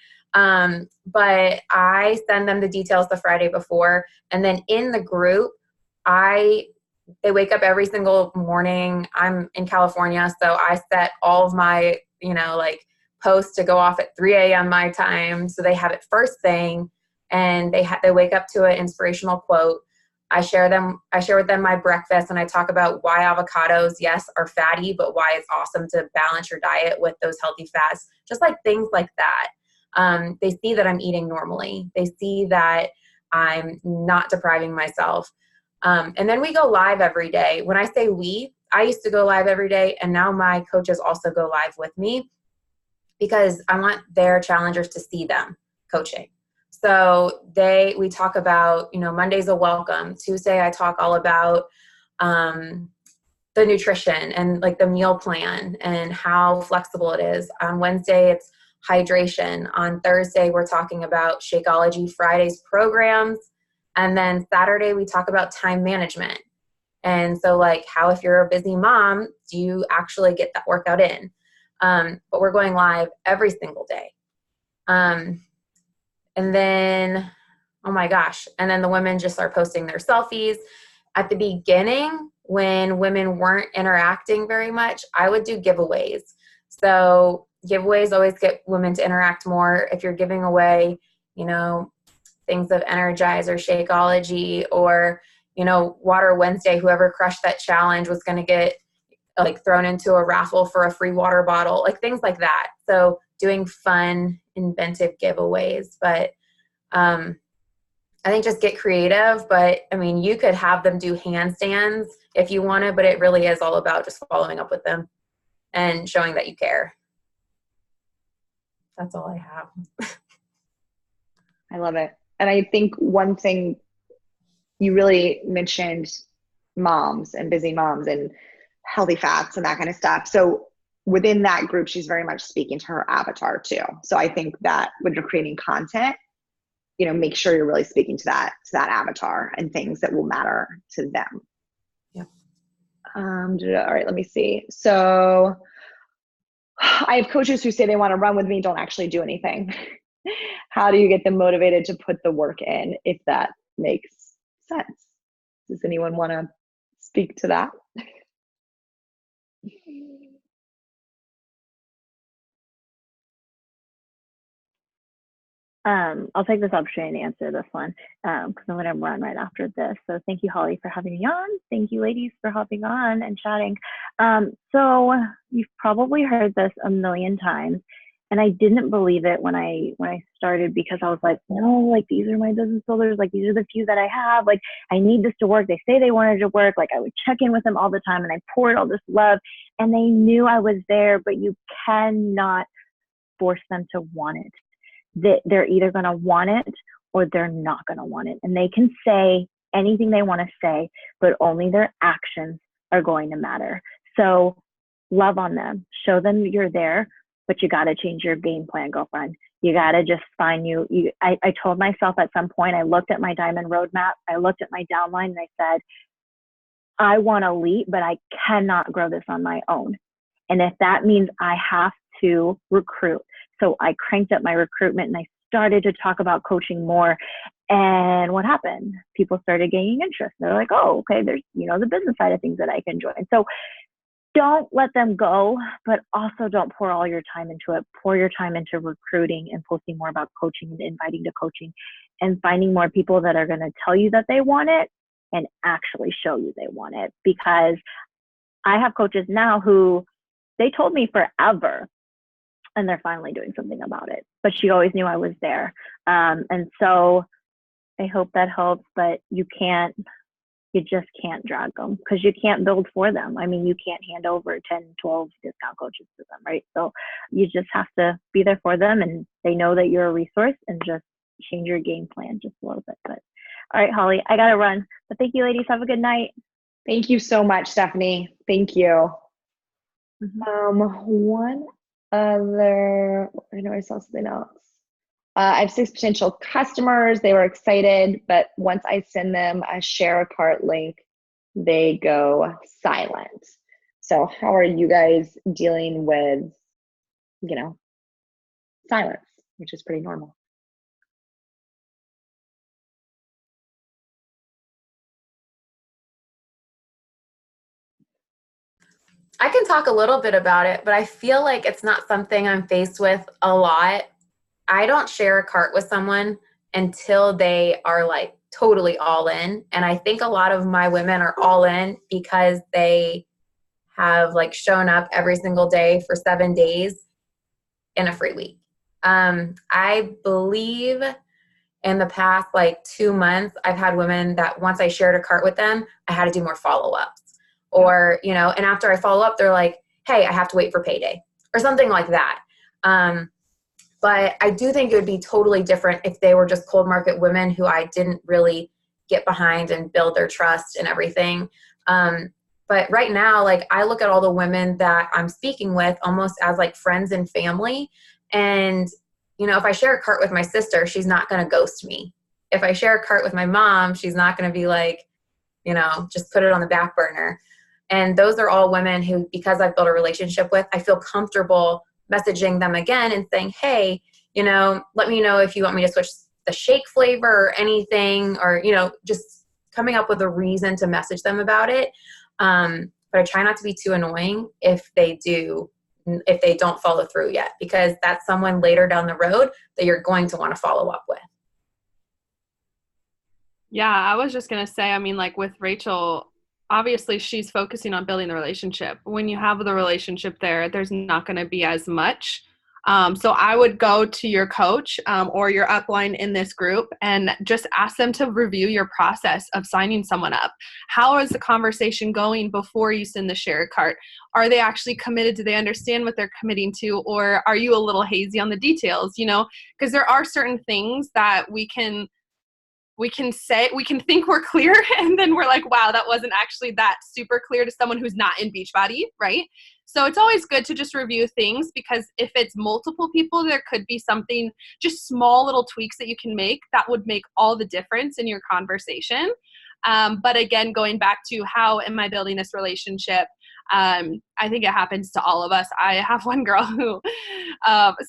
But I send them the details the Friday before. And then in the group, they wake up every single morning. I'm in California, so I set all of my, posts to go off at 3 a.m. my time. So they have it first thing, and they wake up to an inspirational quote. I share with them my breakfast, and I talk about why avocados, yes, are fatty, but why it's awesome to balance your diet with those healthy fats, just like things like that. They see that I'm eating normally. They see that I'm not depriving myself. And then we go live every day. When I say I used to go live every day, and now my coaches also go live with me because I want their challengers to see them coaching. So we talk about, Monday's a welcome. Tuesday, I talk all about the nutrition and the meal plan and how flexible it is. On Wednesday, it's hydration. On Thursday, we're talking about Shakeology. Friday's programs. And then Saturday, we talk about time management. And so how, if you're a busy mom, do you actually get that workout in? But we're going live every single day. And then, oh my gosh. And then the women just start posting their selfies. At the beginning, when women weren't interacting very much, I would do giveaways. So giveaways always get women to interact more. If you're giving away, things of Energize or Shakeology or, Water Wednesday, whoever crushed that challenge was going to get thrown into a raffle for a free water bottle, things like that. So doing fun, inventive giveaways. But I think just get creative. But you could have them do handstands if you wanted, but it really is all about just following up with them and showing that you care. That's all I have. I love it. And I think one thing you really mentioned, moms and busy moms and healthy fats and that kind of stuff. So within that group, she's very much speaking to her avatar too. So I think that when you're creating content, make sure you're really speaking to that avatar and things that will matter to them. Yeah. All right, let me see. So I have coaches who say they want to run with me, don't actually do anything. How do you get them motivated to put the work in, if that makes sense? Does anyone want to speak to that? I'll take this opportunity to answer this one because I'm going to run right after this. So thank you, Holly, for having me on. Thank you, ladies, for hopping on and chatting. So you've probably heard this a million times, and I didn't believe it when I started because I was like, no, these are my business builders. These are the few that I have. I need this to work. They say they wanted it to work. I would check in with them all the time, and I poured all this love, and they knew I was there, but you cannot force them to want it. They're either going to want it or they're not going to want it. And they can say anything they want to say, but only their actions are going to matter. So love on them, show them you're there, but you got to change your game plan, girlfriend. You got to just find I told myself at some point, I looked at my diamond roadmap, I looked at my downline, and I said, I want to leap, but I cannot grow this on my own. And if that means I have to recruit. So I cranked up my recruitment and I started to talk about coaching more. And what happened? People started gaining interest. They're like, oh, okay, there's, the business side of things that I can join. So don't let them go, but also don't pour all your time into it. Pour your time into recruiting and posting more about coaching and inviting to coaching and finding more people that are going to tell you that they want it and actually show you they want it. Because I have coaches now who they told me forever and they're finally doing something about it, but she always knew I was there. And so I hope that helps, but you just can't drag them because you can't build for them. I mean, you can't hand over 10, 12 discount coaches to them, right? So you just have to be there for them and they know that you're a resource and just change your game plan just a little bit. But all right, Holly, I got to run. But thank you, ladies. Have a good night. Thank you so much, Stephanie. Thank you. One other, I know I saw something else. I have 6 potential customers. They were excited, but once I send them a share a cart link, they go silent. So how are you guys dealing with, silence, which is pretty normal? I can talk a little bit about it, but I feel like it's not something I'm faced with a lot. I don't share a cart with someone until they are like totally all in. And I think a lot of my women are all in because they have like shown up every single day for 7 days in a free week. I believe in the past like 2 months, I've had women that once I shared a cart with them, I had to do more follow-ups. Or, and after I follow up, they're like, hey, I have to wait for payday or something like that. But I do think it would be totally different if they were just cold market women who I didn't really get behind and build their trust and everything. But right now, like I look at all the women that I'm speaking with almost as like friends and family. And, if I share a cart with my sister, she's not going to ghost me. If I share a cart with my mom, she's not going to be like, just put it on the back burner. And those are all women who, because I've built a relationship with, I feel comfortable messaging them again and saying, hey, let me know if you want me to switch the shake flavor or anything, or, just coming up with a reason to message them about it. But I try not to be too annoying if they don't follow through yet, because that's someone later down the road that you're going to want to follow up with. Yeah, I was just going to say, like with Rachel, obviously she's focusing on building the relationship. When you have the relationship there's not going to be as much. So I would go to your coach or your upline in this group and just ask them to review your process of signing someone up. How is the conversation going before you send the share cart? Are they actually committed? Do they understand what they're committing to? Or are you a little hazy on the details? Because there are certain things that we can think we're clear, and then we're like, wow, that wasn't actually that super clear to someone who's not in Beachbody, right? So it's always good to just review things, because if it's multiple people, there could be something, just small little tweaks that you can make that would make all the difference in your conversation. But again, going back to how am I building this relationship? I think it happens to all of us. I have one girl who,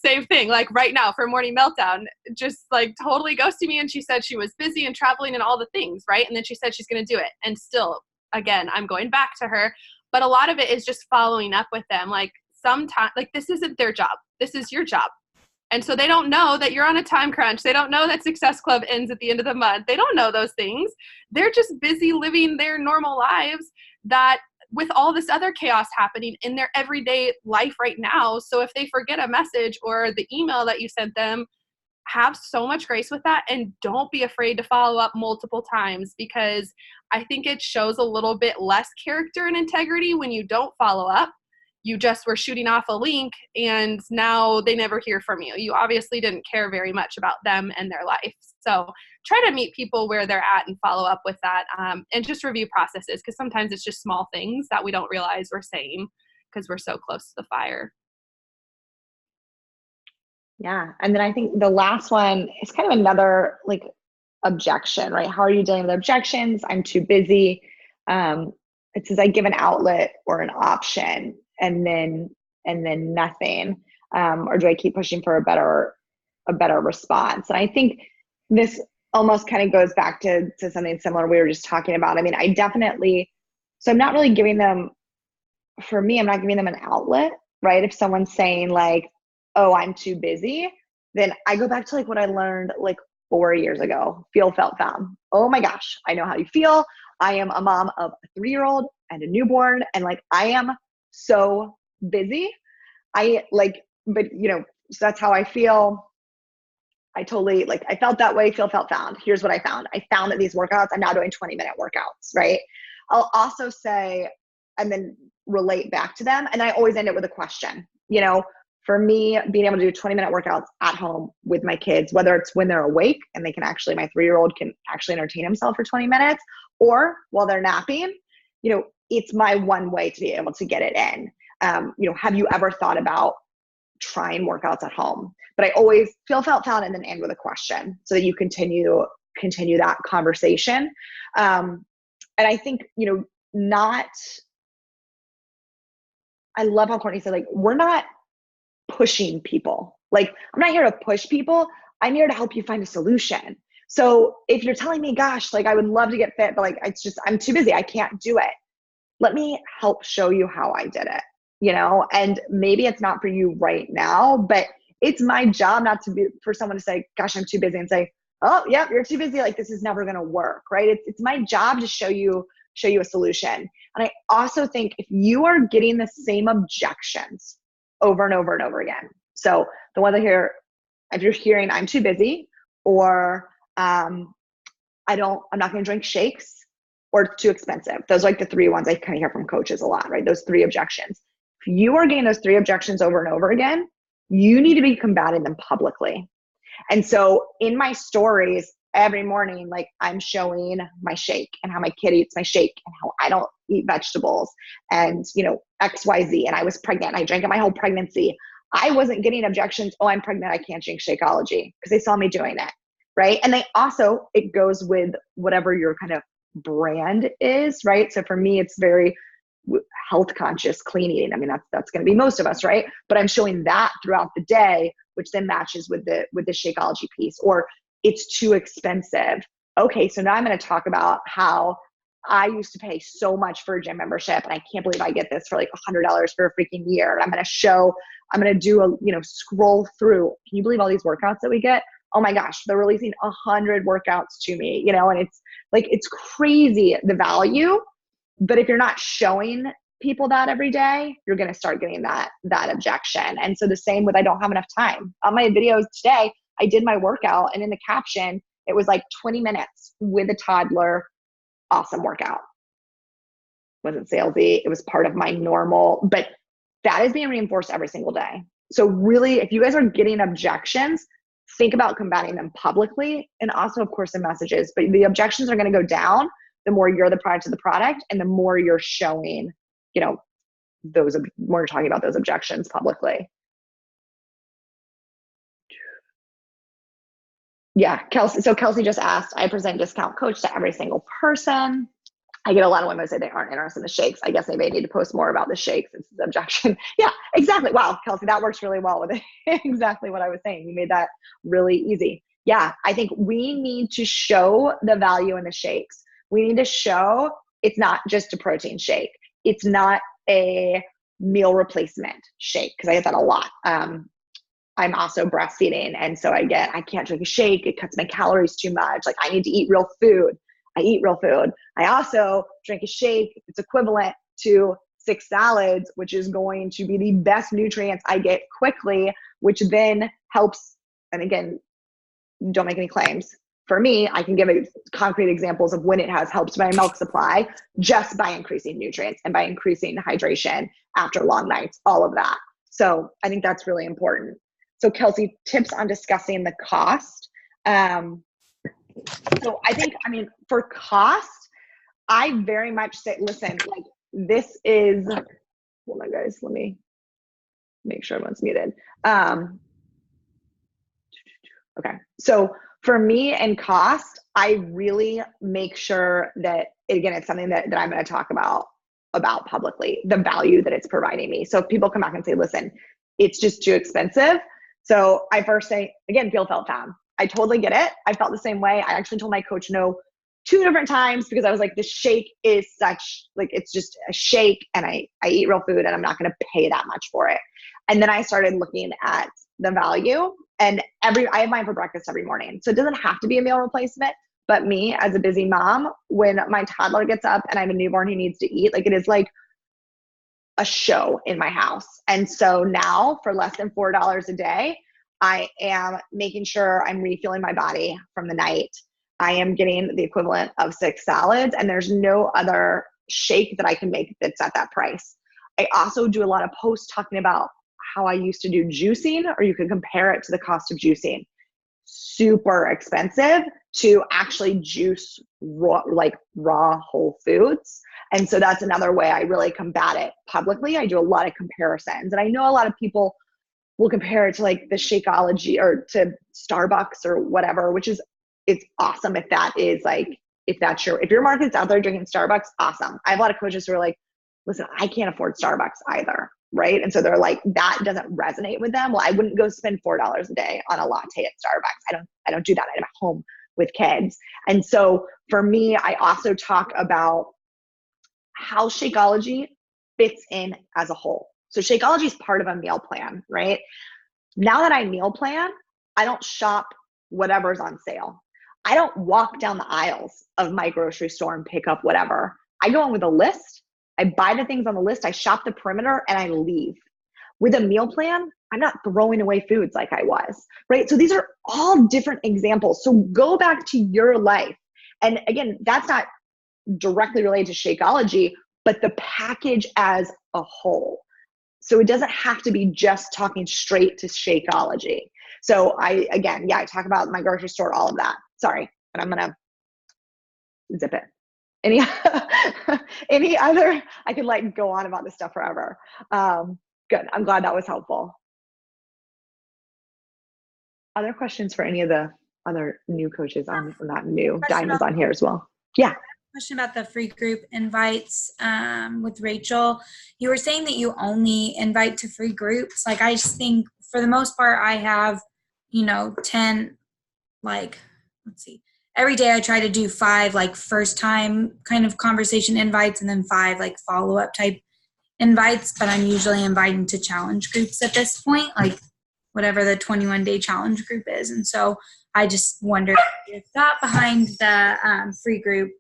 same thing, like right now for Morning Meltdown, just like totally ghosted me. And she said she was busy and traveling and all the things, right? And then she said she's going to do it. And still, again, I'm going back to her. But a lot of it is just following up with them. Like sometimes, like this isn't their job. This is your job. And so they don't know that you're on a time crunch. They don't know that Success Club ends at the end of the month. They don't know those things. They're just busy living their normal lives that with all this other chaos happening in their everyday life right now. So if they forget a message or the email that you sent them, have so much grace with that and don't be afraid to follow up multiple times, because I think it shows a little bit less character and integrity when you don't follow up. You just were shooting off a link and now they never hear from you. You obviously didn't care very much about them and their life. So try to meet people where they're at and follow up with that, and just review processes, because sometimes it's just small things that we don't realize we're saying because we're so close to the fire. Yeah. And then I think the last one is kind of another like objection, right? How are you dealing with objections? I'm too busy. It says I give an outlet or an option and then nothing. Or do I keep pushing for a better response? And I think this almost kind of goes back to something similar we were just talking about. I mean, so I'm not really giving them for me, I'm not giving them an outlet, right? If someone's saying like, oh, I'm too busy, then I go back to like what I learned like 4 years ago. Feel, felt, found. Oh my gosh, I know how you feel. I am a mom of a 3-year-old and a newborn, and like I am so busy. I like, but so that's how I feel. I totally like, I felt that way, feel, felt, found. Here's what I found. I found that these workouts, I'm now doing 20-minute workouts, right? I'll also say, and then relate back to them. And I always end it with a question. For me, being able to do 20-minute workouts at home with my kids, whether it's when they're awake and they can actually, my 3-year-old can actually entertain himself for 20 minutes, or while they're napping, it's my one way to be able to get it in. Have you ever thought about trying workouts at home? But I always feel, felt, found, and then end with a question so that you continue that conversation. And I think, I love how Courtney said, like, we're not pushing people. Like, I'm not here to push people. I'm here to help you find a solution. So if you're telling me, gosh, like I would love to get fit, but like, I'm too busy. I can't do it. Let me help show you how I did it, and maybe it's not for you right now, but it's my job not to be for someone to say, gosh, I'm too busy, and say, oh yeah, you're too busy. Like, this is never going to work. Right. It's my job to show you a solution. And I also think if you are getting the same objections over and over and over again. So the ones I hear, if you're hearing I'm too busy, or I'm not going to drink shakes, or it's too expensive. Those are like the 3 ones I kind of hear from coaches a lot, right? Those 3 objections. If you are getting those 3 objections over and over again, you need to be combating them publicly. And so in my stories every morning, like I'm showing my shake and how my kid eats my shake and how I don't eat vegetables and, XYZ. And I was pregnant. I drank it my whole pregnancy. I wasn't getting objections. Oh, I'm pregnant. I can't drink Shakeology, because they saw me doing it. Right. And they also, it goes with whatever your kind of brand is. Right. So for me, it's very health conscious, clean eating. I mean, that's going to be most of us. Right. But I'm showing that throughout the day, which then matches with the Shakeology piece. Or it's too expensive. Okay. So now I'm going to talk about how I used to pay so much for a gym membership, and I can't believe I get this for like $100 for a freaking year. I'm going to do a, scroll through. Can you believe all these workouts that we get? Oh my gosh, they're releasing 100 workouts to me, and it's like, it's crazy the value. But if you're not showing people that every day, you're going to start getting that objection. And so the same with, I don't have enough time. On my videos today, I did my workout, and in the caption, it was like 20 minutes with a toddler. Awesome workout. Wasn't salesy. It was part of my normal, but that is being reinforced every single day. So really, if you guys are getting objections, think about combating them publicly, and also, of course, in messages. But the objections are going to go down the more you're the product of the product, and the more you're showing, those, more you're talking about those objections publicly. Yeah, Kelsey. So Kelsey just asked, I present discount coach to every single person. I get a lot of women who say they aren't interested in the shakes. I guess they may need to post more about the shakes. It's the objection. Yeah, exactly. Wow, Kelsey, that works really well with it. Exactly what I was saying. You made that really easy. Yeah, I think we need to show the value in the shakes. We need to show it's not just a protein shake. It's not a meal replacement shake, because I get that a lot. I'm also breastfeeding, and so I can't drink a shake. It cuts my calories too much. Like, I need to eat real food. I eat real food. I also drink a shake. It's equivalent to 6 salads, which is going to be the best nutrients I get quickly, which then helps. And again, don't make any claims. For me, I can give concrete examples of when it has helped my milk supply just by increasing nutrients and by increasing hydration after long nights, all of that. So I think that's really important. So Kelsey, tips on discussing the cost. So I think, for cost, I very much say, listen, like, this is, hold on guys, let me make sure everyone's muted. Okay. So for me and cost, I really make sure that, again, it's something that I'm going to talk about publicly, the value that it's providing me. So if people come back and say, listen, it's just too expensive. So I first say, again, feel, felt, found. I totally get it. I felt the same way. I actually told my coach no 2 different times because I was like, the shake is such, like, it's just a shake and I eat real food and I'm not going to pay that much for it. And then I started looking at the value, and I have mine for breakfast every morning. So it doesn't have to be a meal replacement, but me as a busy mom, when my toddler gets up and I have a newborn who needs to eat, like, it is like a show in my house. And so now for less than $4 a day, I am making sure I'm refueling my body from the night. I am getting the equivalent of 6 salads, and there's no other shake that I can make that's at that price. I also do a lot of posts talking about how I used to do juicing, or you can compare it to the cost of juicing. Super expensive to actually juice raw whole foods. And so that's another way I really combat it publicly. I do a lot of comparisons. And I know a lot of people will compare it to like the Shakeology or to Starbucks or whatever, which is, it's awesome if that is like, if your market's out there drinking Starbucks, awesome. I have a lot of coaches who are like, listen, I can't afford Starbucks either, right? And so they're like, that doesn't resonate with them. Well, I wouldn't go spend $4 a day on a latte at Starbucks. I don't do that. I'm at home with kids. And so for me, I also talk about how Shakeology fits in as a whole. So Shakeology is part of a meal plan, right? Now that I meal plan, I don't shop whatever's on sale. I don't walk down the aisles of my grocery store and pick up whatever. I go in with a list. I buy the things on the list. I shop the perimeter and I leave. With a meal plan, I'm not throwing away foods like I was, right? So these are all different examples. So go back to your life. And again, that's not directly related to Shakeology, but the package as a whole. So it doesn't have to be just talking straight to Shakeology. So I talk about my grocery store, all of that. Sorry, but I'm gonna zip it. Any other, I could like go on about this stuff forever. Good, I'm glad that was helpful. Other questions for any of the other new coaches? I'm not new, Dinah's on here as well. Yeah. Question about the free group invites with Rachel. You were saying that you only invite to free groups. Like, I just think for the most part, I have, 10, like, let's see. Every day I try to do 5 like first time kind of conversation invites and then 5 like follow-up type invites, but I'm usually inviting to challenge groups at this point, like whatever the 21-day challenge group is. And so I just wondered your thought behind the free group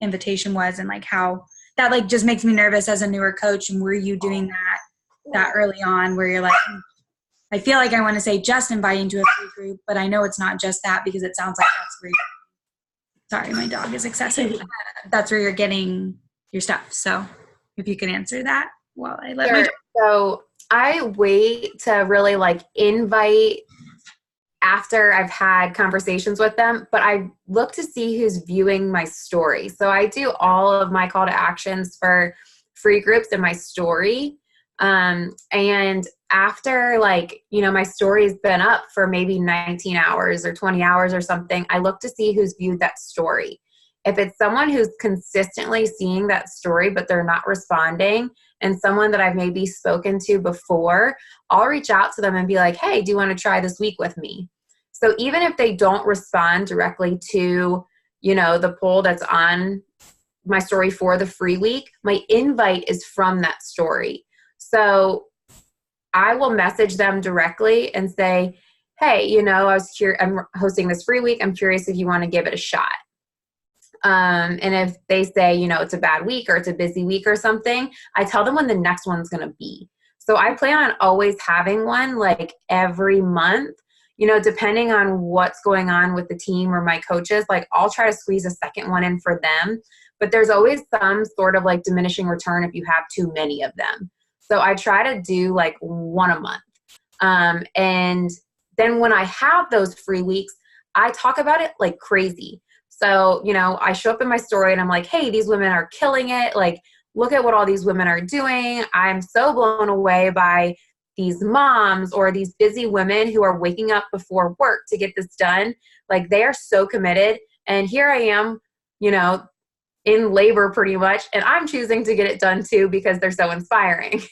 invitation was, and like how that like just makes me nervous as a newer coach. And were you doing that early on where you're like, I feel like I want to say just inviting to a free group, but I know it's not just that, because it sounds like that's where sorry, my dog is excessive. That's where you're getting your stuff. So if you could answer that while I let my dog. So I wait to really like invite after I've had conversations with them, but I look to see who's viewing my story. So I do all of my call to actions for free groups in my story. And after my story's been up for maybe 19 hours or 20 hours or something, I look to see who's viewed that story. If it's someone who's consistently seeing that story, but they're not responding, and someone that I've maybe spoken to before, I'll reach out to them and be like, hey, do you want to try this week with me? So even if they don't respond directly to, the poll that's on my story for the free week, my invite is from that story. So I will message them directly and say, hey, I'm hosting this free week. I'm curious if you want to give it a shot. And if they say, it's a bad week or it's a busy week or something, I tell them when the next one's going to be. So I plan on always having one like every month, depending on what's going on with the team or my coaches. Like, I'll try to squeeze a second one in for them, but there's always some sort of like diminishing return if you have too many of them. So I try to do like one a month. And then when I have those free weeks, I talk about it like crazy. So, I show up in my story and I'm like, hey, these women are killing it. Like, look at what all these women are doing. I'm so blown away by these moms or these busy women who are waking up before work to get this done. Like, they are so committed. And here I am, in labor pretty much. And I'm choosing to get it done too, because they're so inspiring.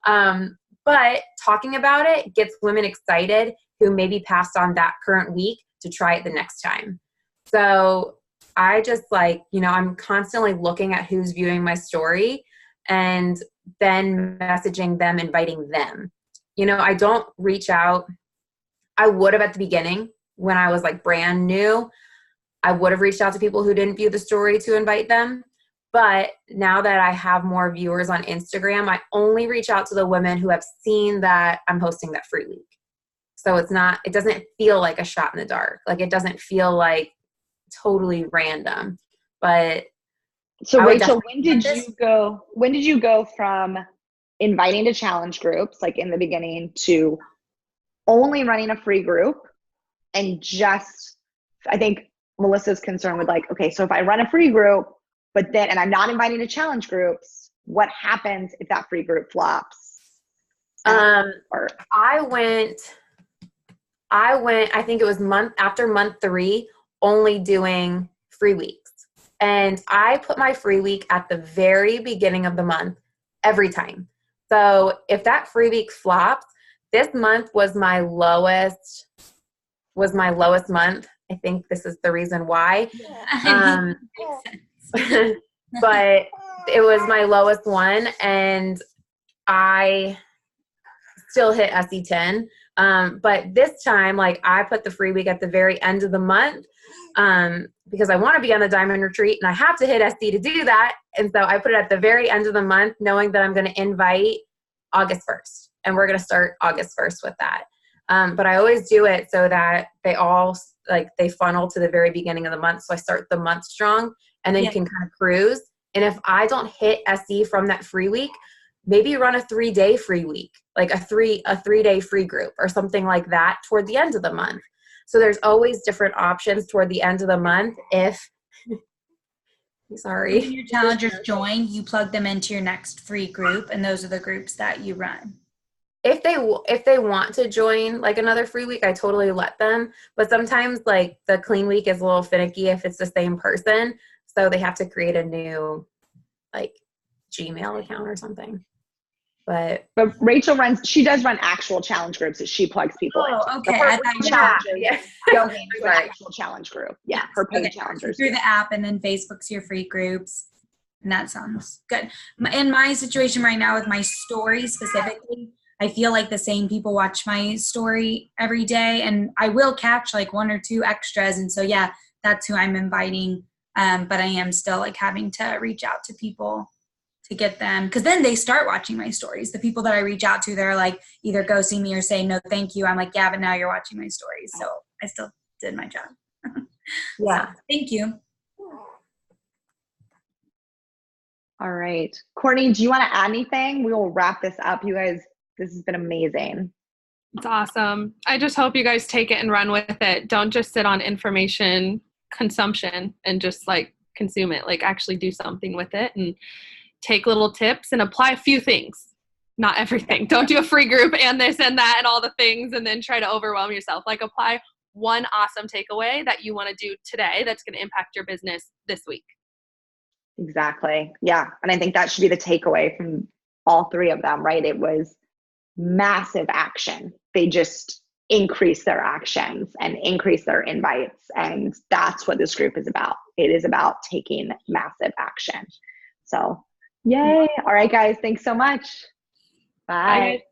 But talking about it gets women excited who maybe passed on that current week to try it the next time. So I just like, I'm constantly looking at who's viewing my story and then messaging them, inviting them. I don't reach out. I would have at the beginning when I was like brand new. I would have reached out to people who didn't view the story to invite them. But now that I have more viewers on Instagram, I only reach out to the women who have seen that I'm hosting that free week. So it doesn't feel like a shot in the dark. Like it doesn't feel like totally random. But so Rachel, when did you go from inviting to challenge groups, like in the beginning, to only running a free group? And just, I think Melissa's concerned with like, okay, so if I run a free group, and I'm not inviting to challenge groups, what happens if that free group flops? I think it was after month 3, only doing free weeks. And I put my free week at the very beginning of the month every time. So if that free week flops, this month was my lowest month. I think this is the reason why. But it was my lowest one, and I still hit SE10. But this time, like, I put the free week at the very end of the month because I want to be on the Diamond Retreat, and I have to hit SE to do that. And so I put it at the very end of the month, knowing that I'm going to invite August 1st, and we're going to start August 1st with that. But I always do it so that they all they funnel to the very beginning of the month. So I start the month strong and then can kind of cruise. And if I don't hit SE from that free week, maybe run a 3-day free week, like a 3-day free group or something like that toward the end of the month. So there's always different options toward the end of the month. Sorry. When your challengers join, you plug them into your next free group, and those are the groups that you run. If they want to join like another free week, I totally let them. But sometimes like the clean week is a little finicky if it's the same person. So they have to create a new like Gmail account or something. But Rachel she does run actual challenge groups that she plugs people in. Oh, okay. I thought going to an actual challenge group. Yeah, her paid challengers. Through the app, and then Facebook's your free groups. And that sounds good. In my situation right now with my story specifically, I feel like the same people watch my story every day, and I will catch like 1 or 2 extras. And so, yeah, that's who I'm inviting. But I am still like having to reach out to people to get them, because then they start watching my stories. The people that I reach out to, they're like either ghosting me or saying no thank you. I'm like, yeah, but now you're watching my stories. So I still did my job. Yeah. So, thank you. All right. Courtney, do you want to add anything? We will wrap this up. You guys, this has been amazing. It's awesome. I just hope you guys take it and run with it. Don't just sit on information consumption and just like consume it. Like actually do something with it and take little tips and apply a few things, not everything. Don't do a free group and this and that and all the things and then try to overwhelm yourself. Like apply one awesome takeaway that you want to do today that's going to impact your business this week. Exactly. Yeah. And I think that should be the takeaway from all 3 of them, right? It was massive action. They just increase their actions and increase their invites. And that's what this group is about. It is about taking massive action. So, yay. All right, guys. Thanks so much. Bye. Bye.